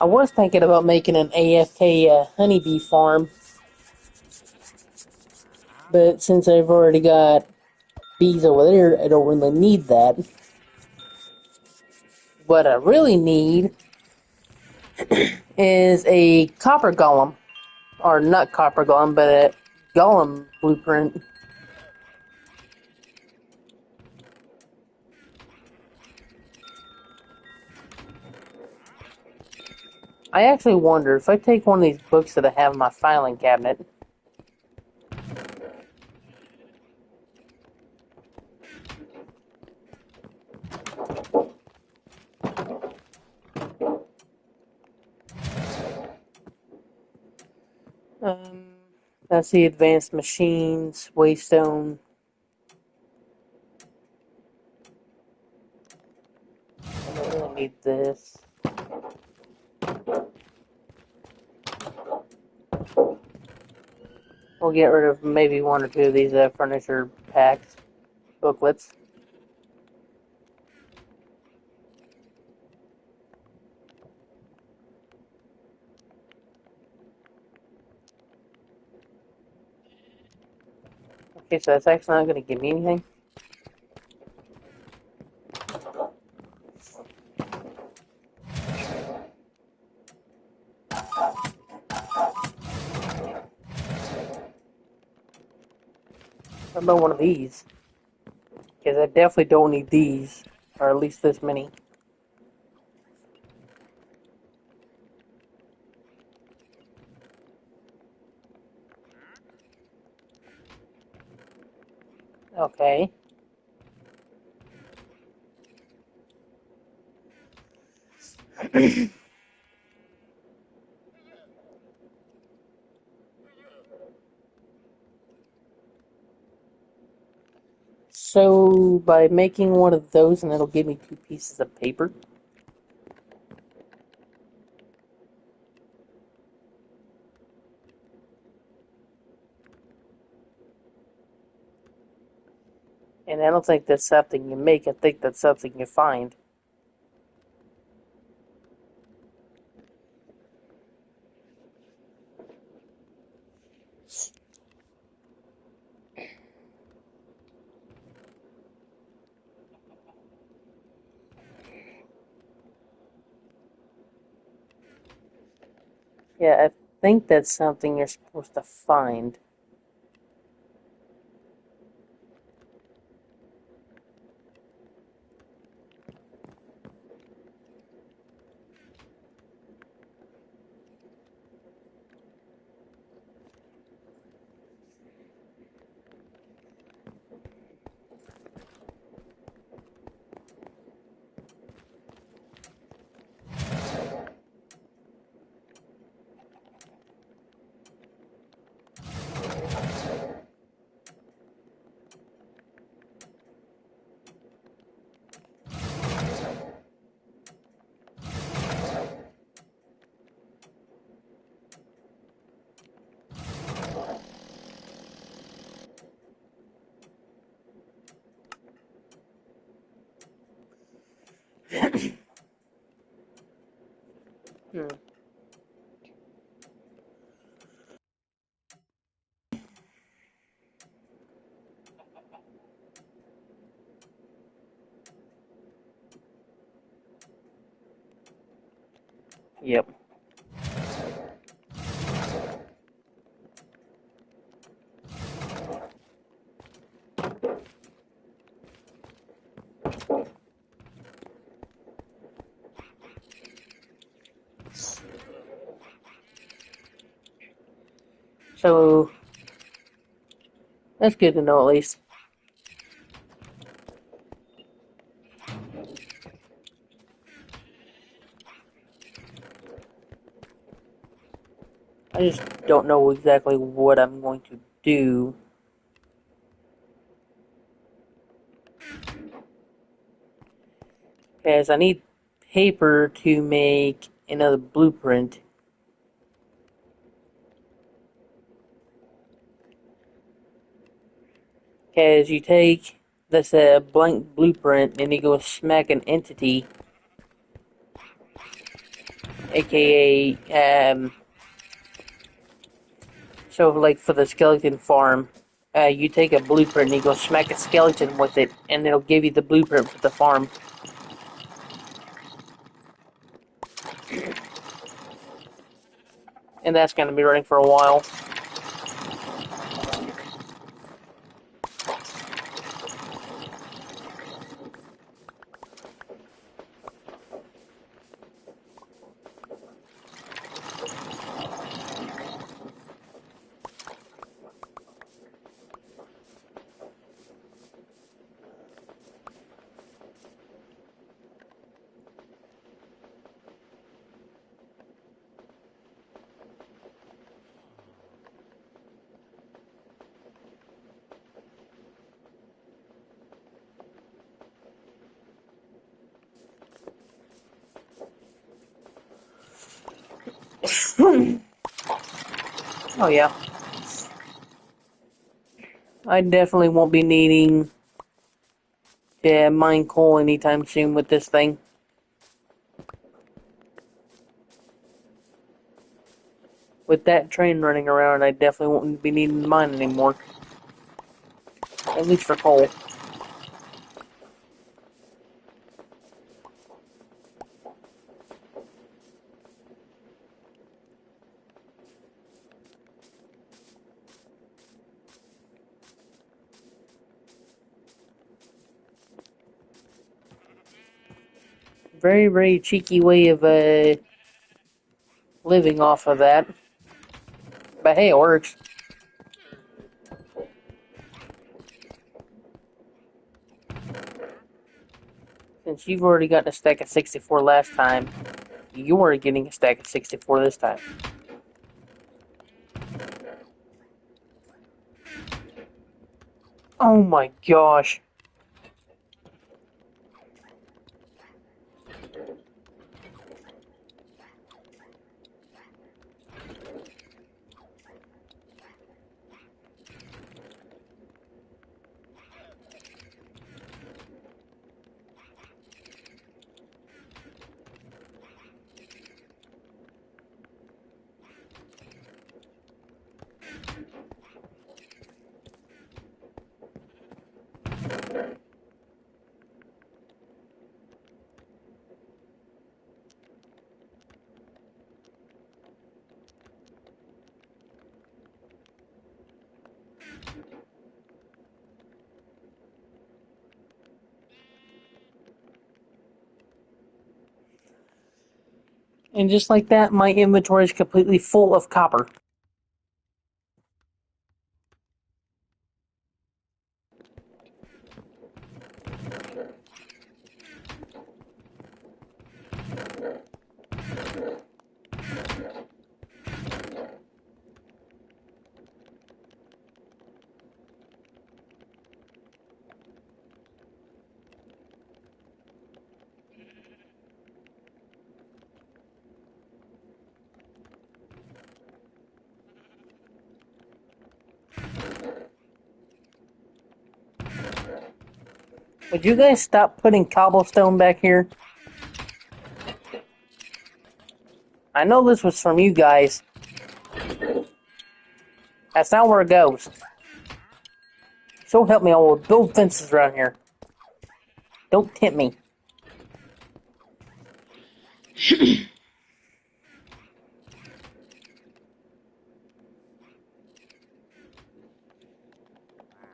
I was thinking about making an AFK honeybee farm, but since I've already got bees over there, I don't really need that. What I really need is a copper golem, or not copper golem, but a golem blueprint. I actually wonder if I take one of these books that I have in my filing cabinet. Let's see, advanced machines, waystone. I don't really need this. We'll get rid of maybe one or two of these furniture packs, booklets. Okay, so that's actually not going to give me anything. What about one of these? Because I definitely don't need these, or at least this many. Okay. So, by making one of those, and it'll give me 2 pieces of paper. And I don't think that's something you make, I think that's something you find. Yeah, I think that's something you're supposed to find. Hmm. Yep. So, that's good to know at least. I just don't know exactly what I'm going to do. As I need paper to make another blueprint. As you take this blank blueprint and you go smack an entity, aka, so like for the skeleton farm, you take a blueprint and you go smack a skeleton with it, and it'll give you the blueprint for the farm. And that's going to be running for a while. Oh yeah. I definitely won't be needing to mine coal anytime soon with this thing. With that train running around, I definitely won't be needing to mine anymore. At least for coal. Very, very cheeky way of living off of that. But hey, it works. Since you've already gotten a stack of 64 last time, you are getting a stack of 64 this time. Oh my gosh. And just like that, my inventory is completely full of copper. Would you guys stop putting cobblestone back here? I know this was from you guys. That's not where it goes. So help me, I will build fences around here. Don't tempt me.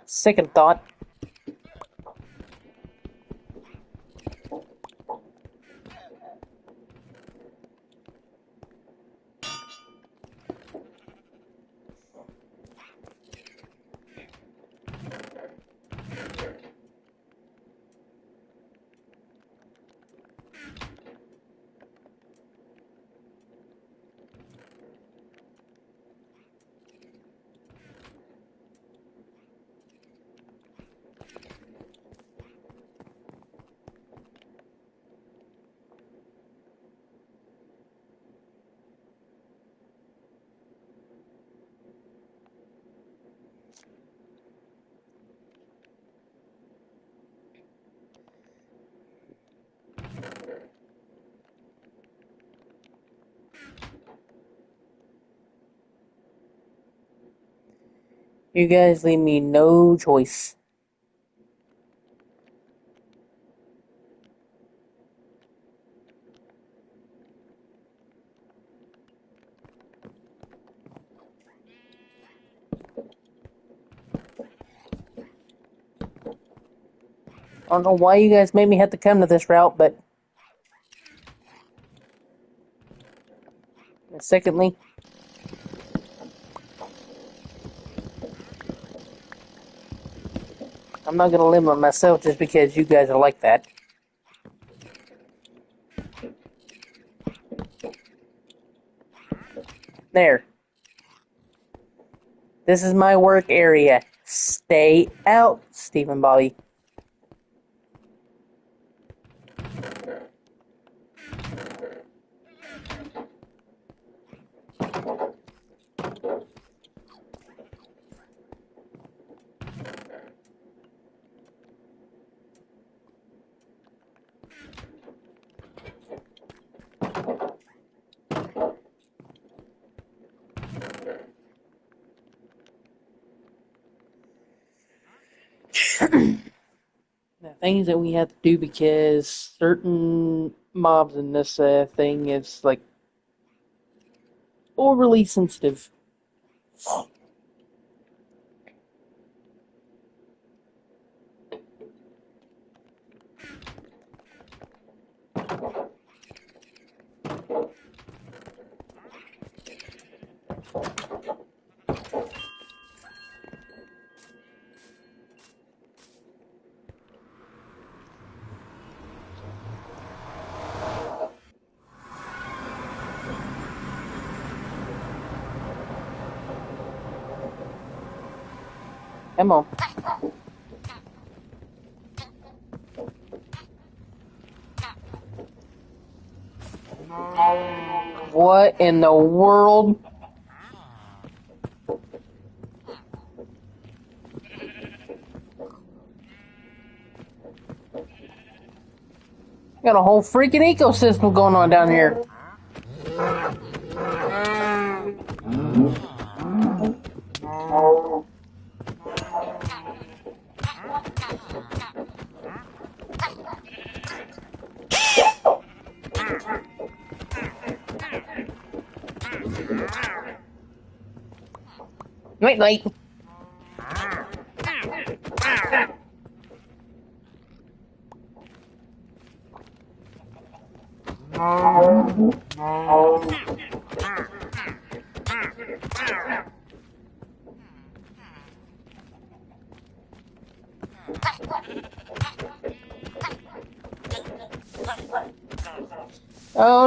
Second thought. You guys leave me no choice. I don't know why you guys made me have to come to this route, but... Secondly... I'm not going to limit myself just because you guys are like that. There. This is my work area. Stay out, Stephen Bobby. The things that we have to do because certain mobs in this thing is like overly sensitive. Come on. What in the world? Got a whole freaking ecosystem going on down here. Wait. Oh,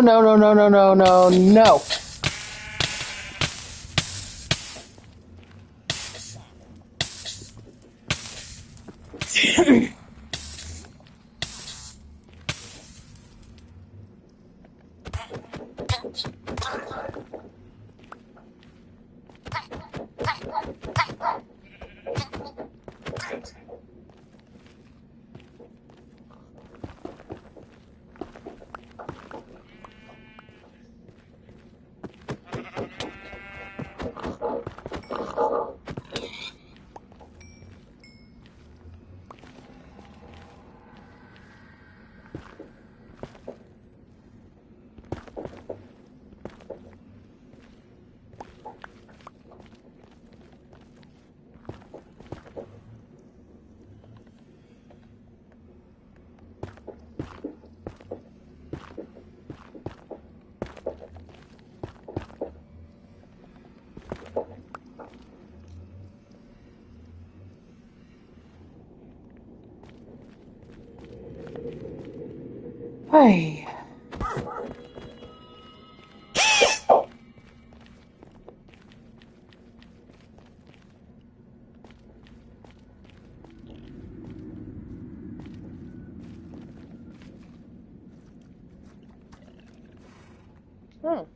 no, no, no, no, no, no, no. Hey. What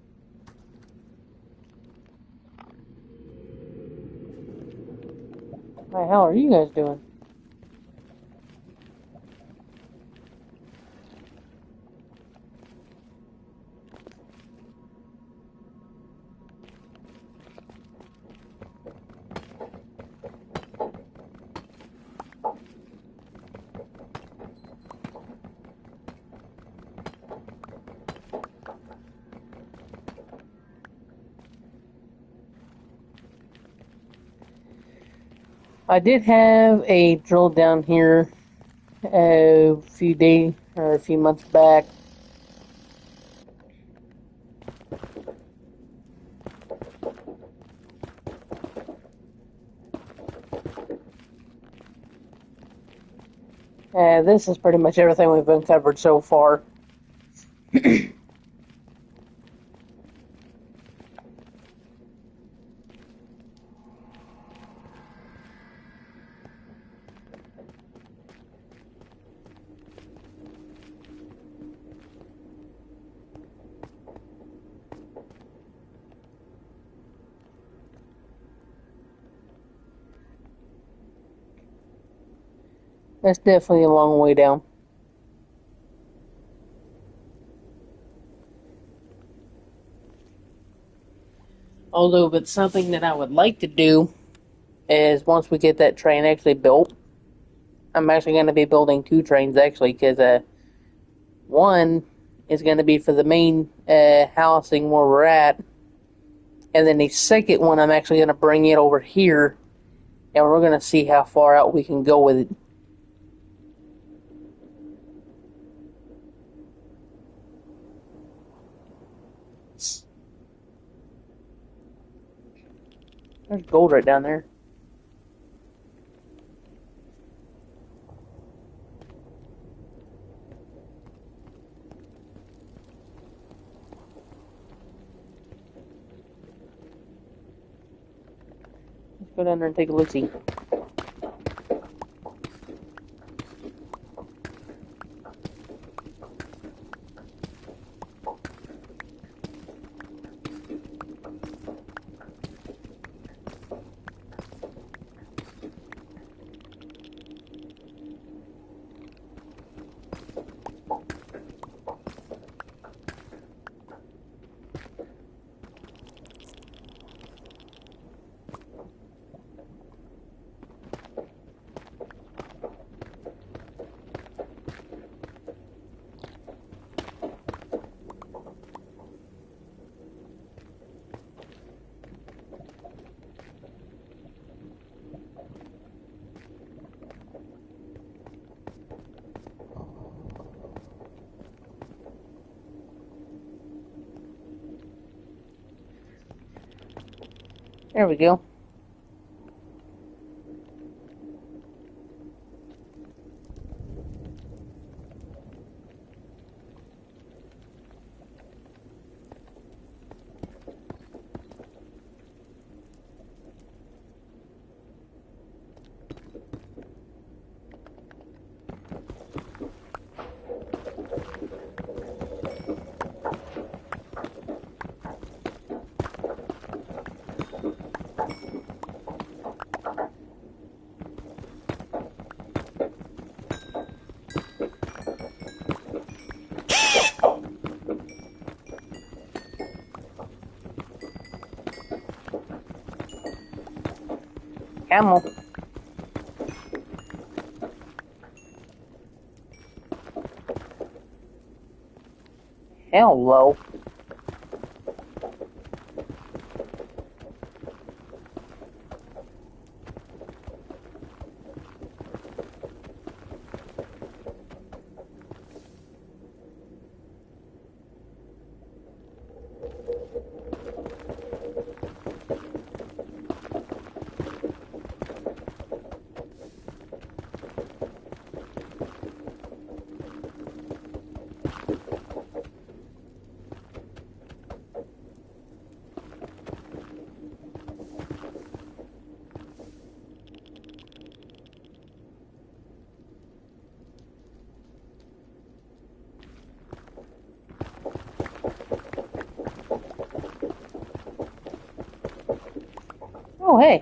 the hell are you guys doing? I did have a drill down here a few months back. This is pretty much everything we've uncovered so far. That's definitely a long way down. Although, but something that I would like to do is once we get that train actually built, I'm actually going to be building 2 trains actually, because one is going to be for the main housing where we're at, and then the second one I'm actually going to bring it over here, and we're going to see how far out we can go with it. There's gold right down there. Let's go down there and take a look-see. There we go. Camel. Hello. Oh, hey.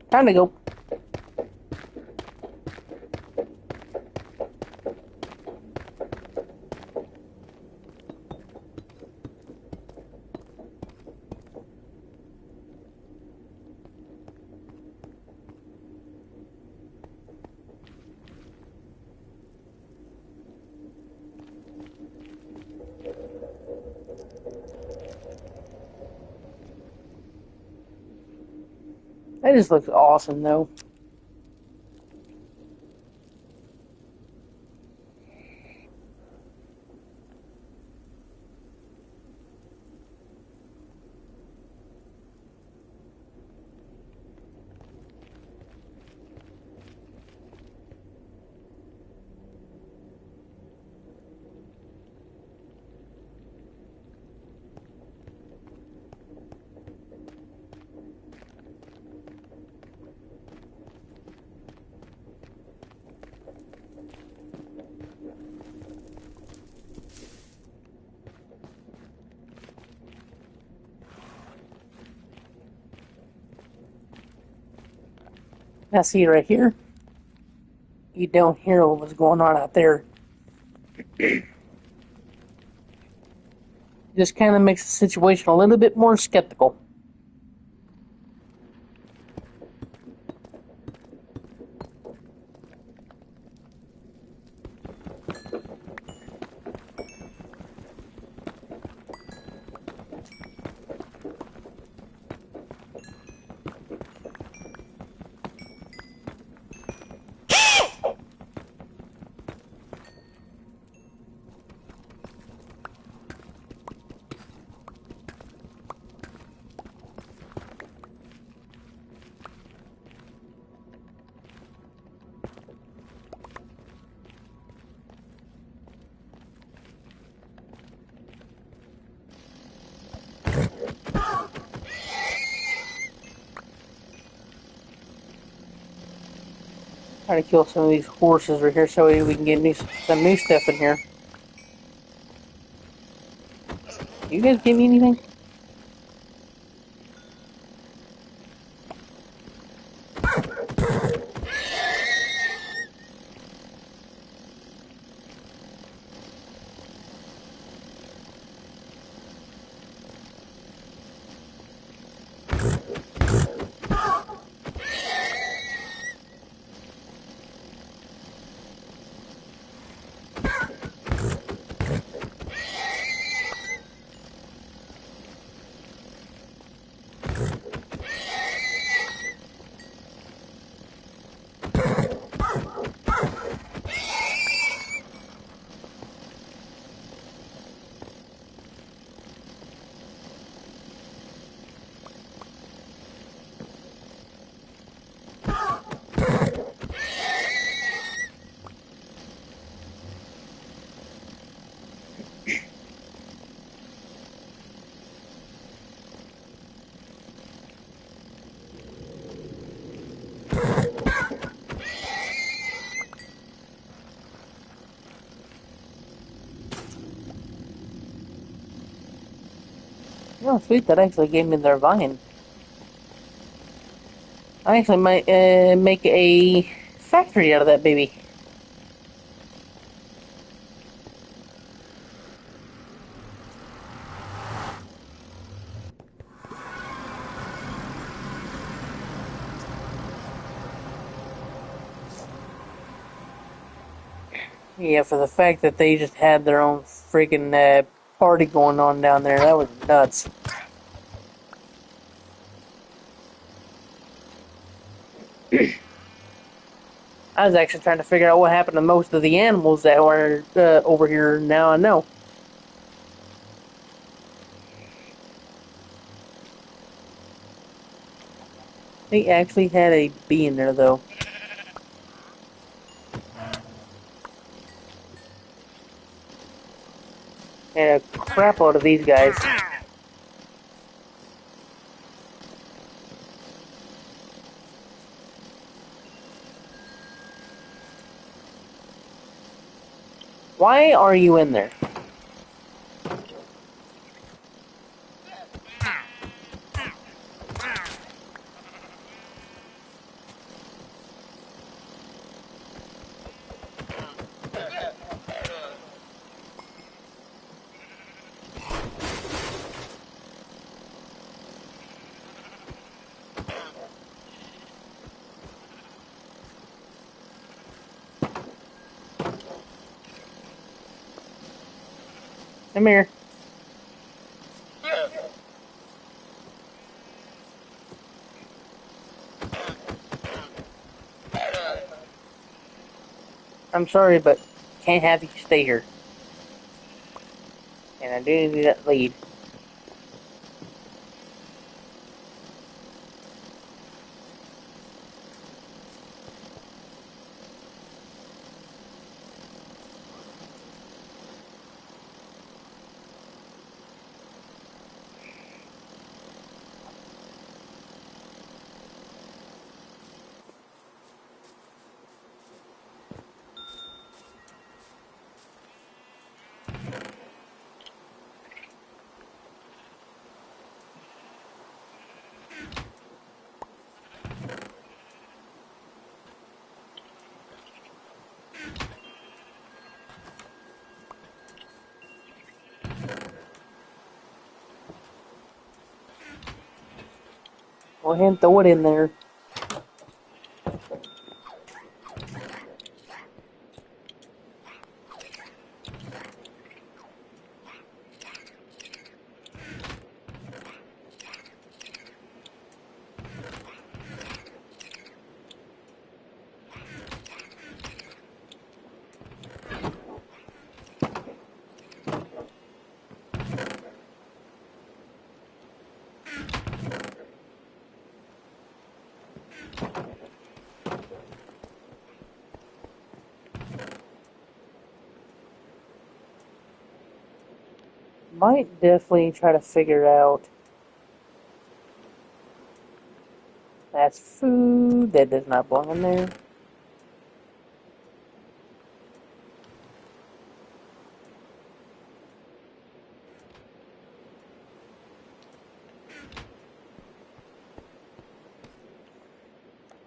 Time to go. That just looks awesome, though. Now see right here, you don't hear what was going on out there. Just kind of makes the situation a little bit more skeptical. Try to kill some of these horses right here so we can get some new stuff in here. You guys give me anything? Oh, sweet, that actually gave me their vine. I actually might make a factory out of that baby. Yeah, for the fact that they just had their own freaking party going on down there, that was nuts. I was actually trying to figure out what happened to most of the animals that were over here. Now I know. They actually had a bee in there, though. And a crap load of these guys. Why are you in there? Come here. I'm sorry, but can't have you stay here. And I do need that lead. Go ahead and throw it in there. Might definitely try to figure out. That's food. That does not belong in there.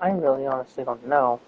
I really honestly don't know.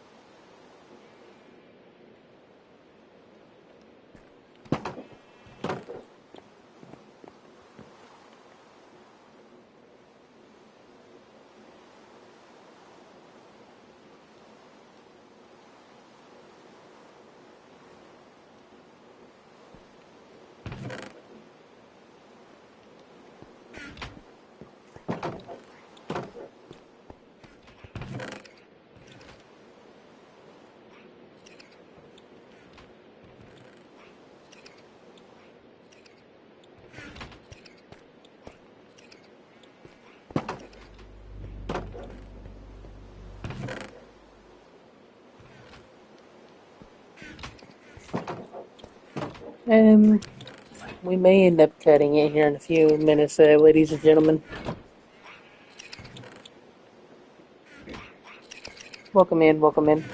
We may end up cutting it here in a few minutes, ladies and gentlemen. Welcome in, welcome in.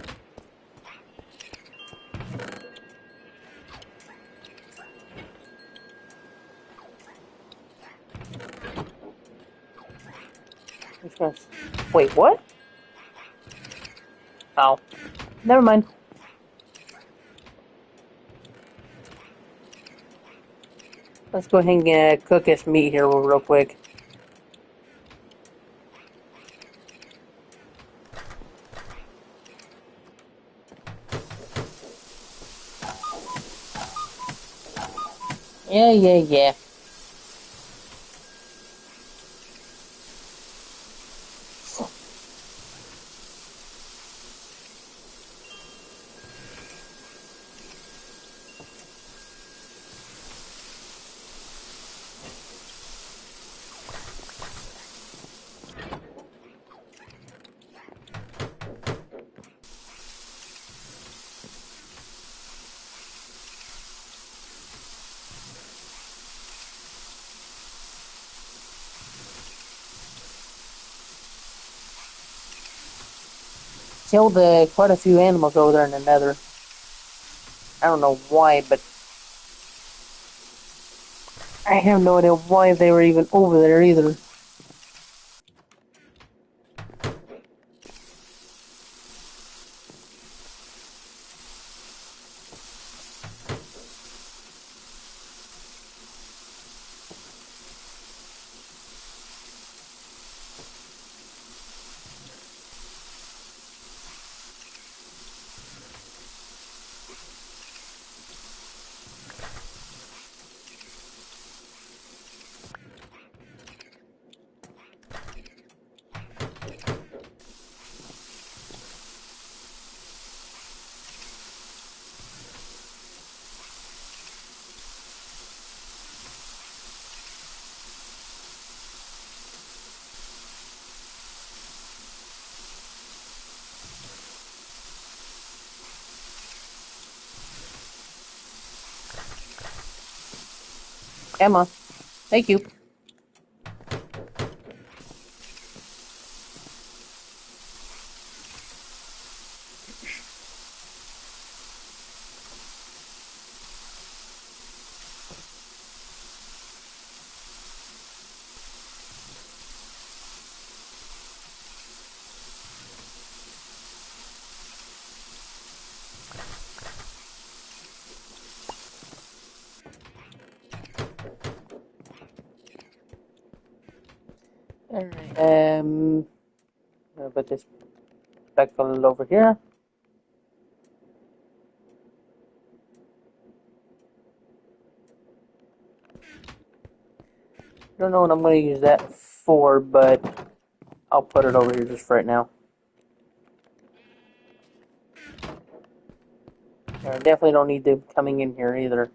Wait, what? Oh, never mind. Let's go ahead and cook this meat here real quick. Yeah. Killed quite a few animals over there in the nether. I don't know why, but I have no idea why they were even over there either. Emma, thank you. Alright, I'll put this back a little over here. Don't know what I'm going to use that for, but I'll put it over here just for right now. I definitely don't need them coming in here either.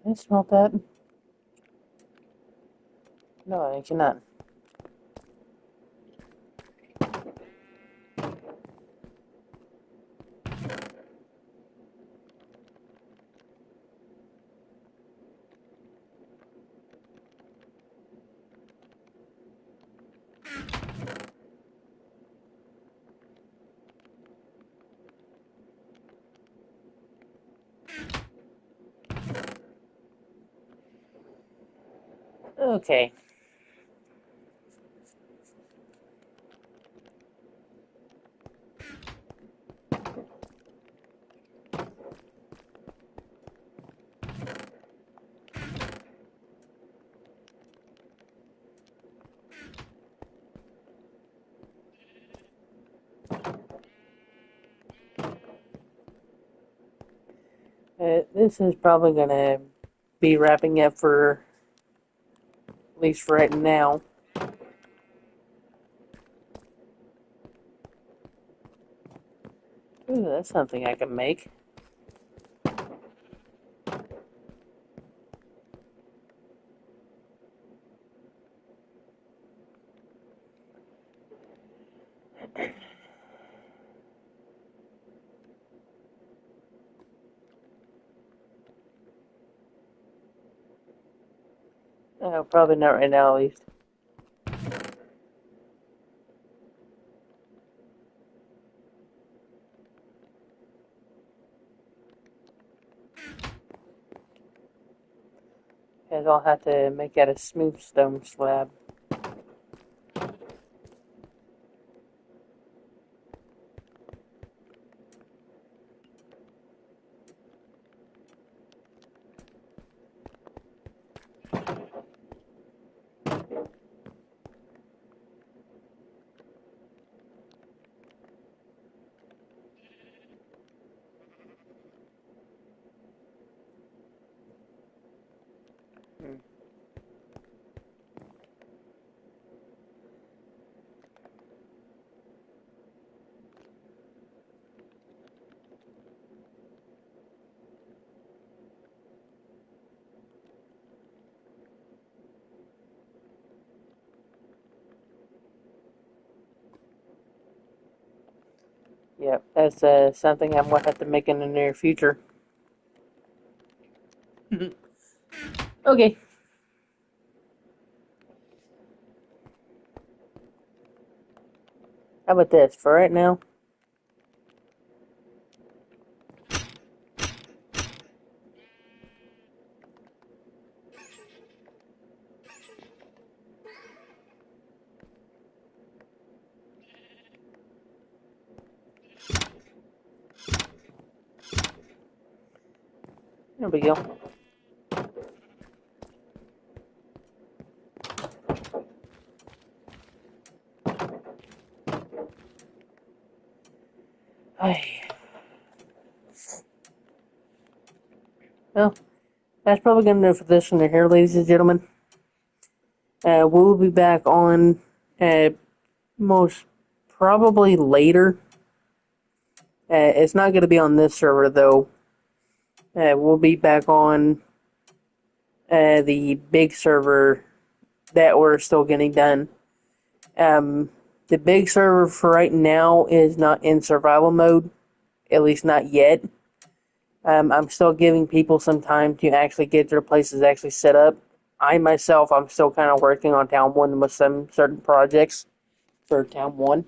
Can I smell that? No, I cannot. Okay. This is probably going to be wrapping up for, at least for right now. Ooh, that's something I can make. Probably not right now, at least. Because I'll have to make out a smooth stone slab. Yep, that's something I'm going to have to make in the near future. Okay. How about this for right now? There we go. Well, that's probably going to do it for this one here, ladies and gentlemen. We'll be back on most probably later. It's not going to be on this server, though. We'll be back on the big server that we're still getting done. The big server for right now is not in survival mode, at least not yet. I'm still giving people some time to actually get their places actually set up. I'm still kind of working on Town 1 with some certain projects for Town 1.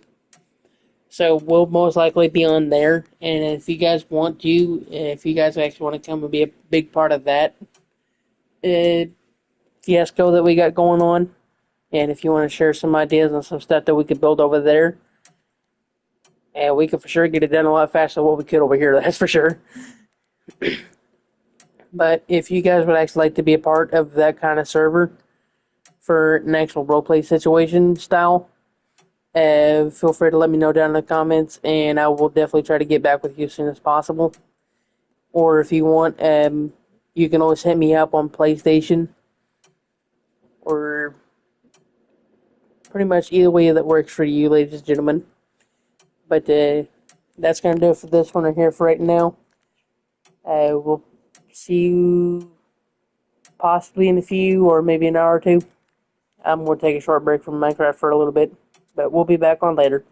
So we'll most likely be on there. And if you guys want to, if you guys actually want to come and be a big part of that fiasco that we got going on, and if you want to share some ideas on some stuff that we could build over there, and we could for sure get it done a lot faster than what we could over here, that's for sure. But if you guys would actually like to be a part of that kind of server for an actual roleplay situation style, feel free to let me know down in the comments, and I will definitely try to get back with you as soon as possible. Or if you want, you can always hit me up on PlayStation, or pretty much either way that works for you, ladies and gentlemen. But that's going to do it for this one right here for right now. We'll see you possibly in a few or maybe an hour or two. I'm going to take a short break from Minecraft for a little bit, but we'll be back on later.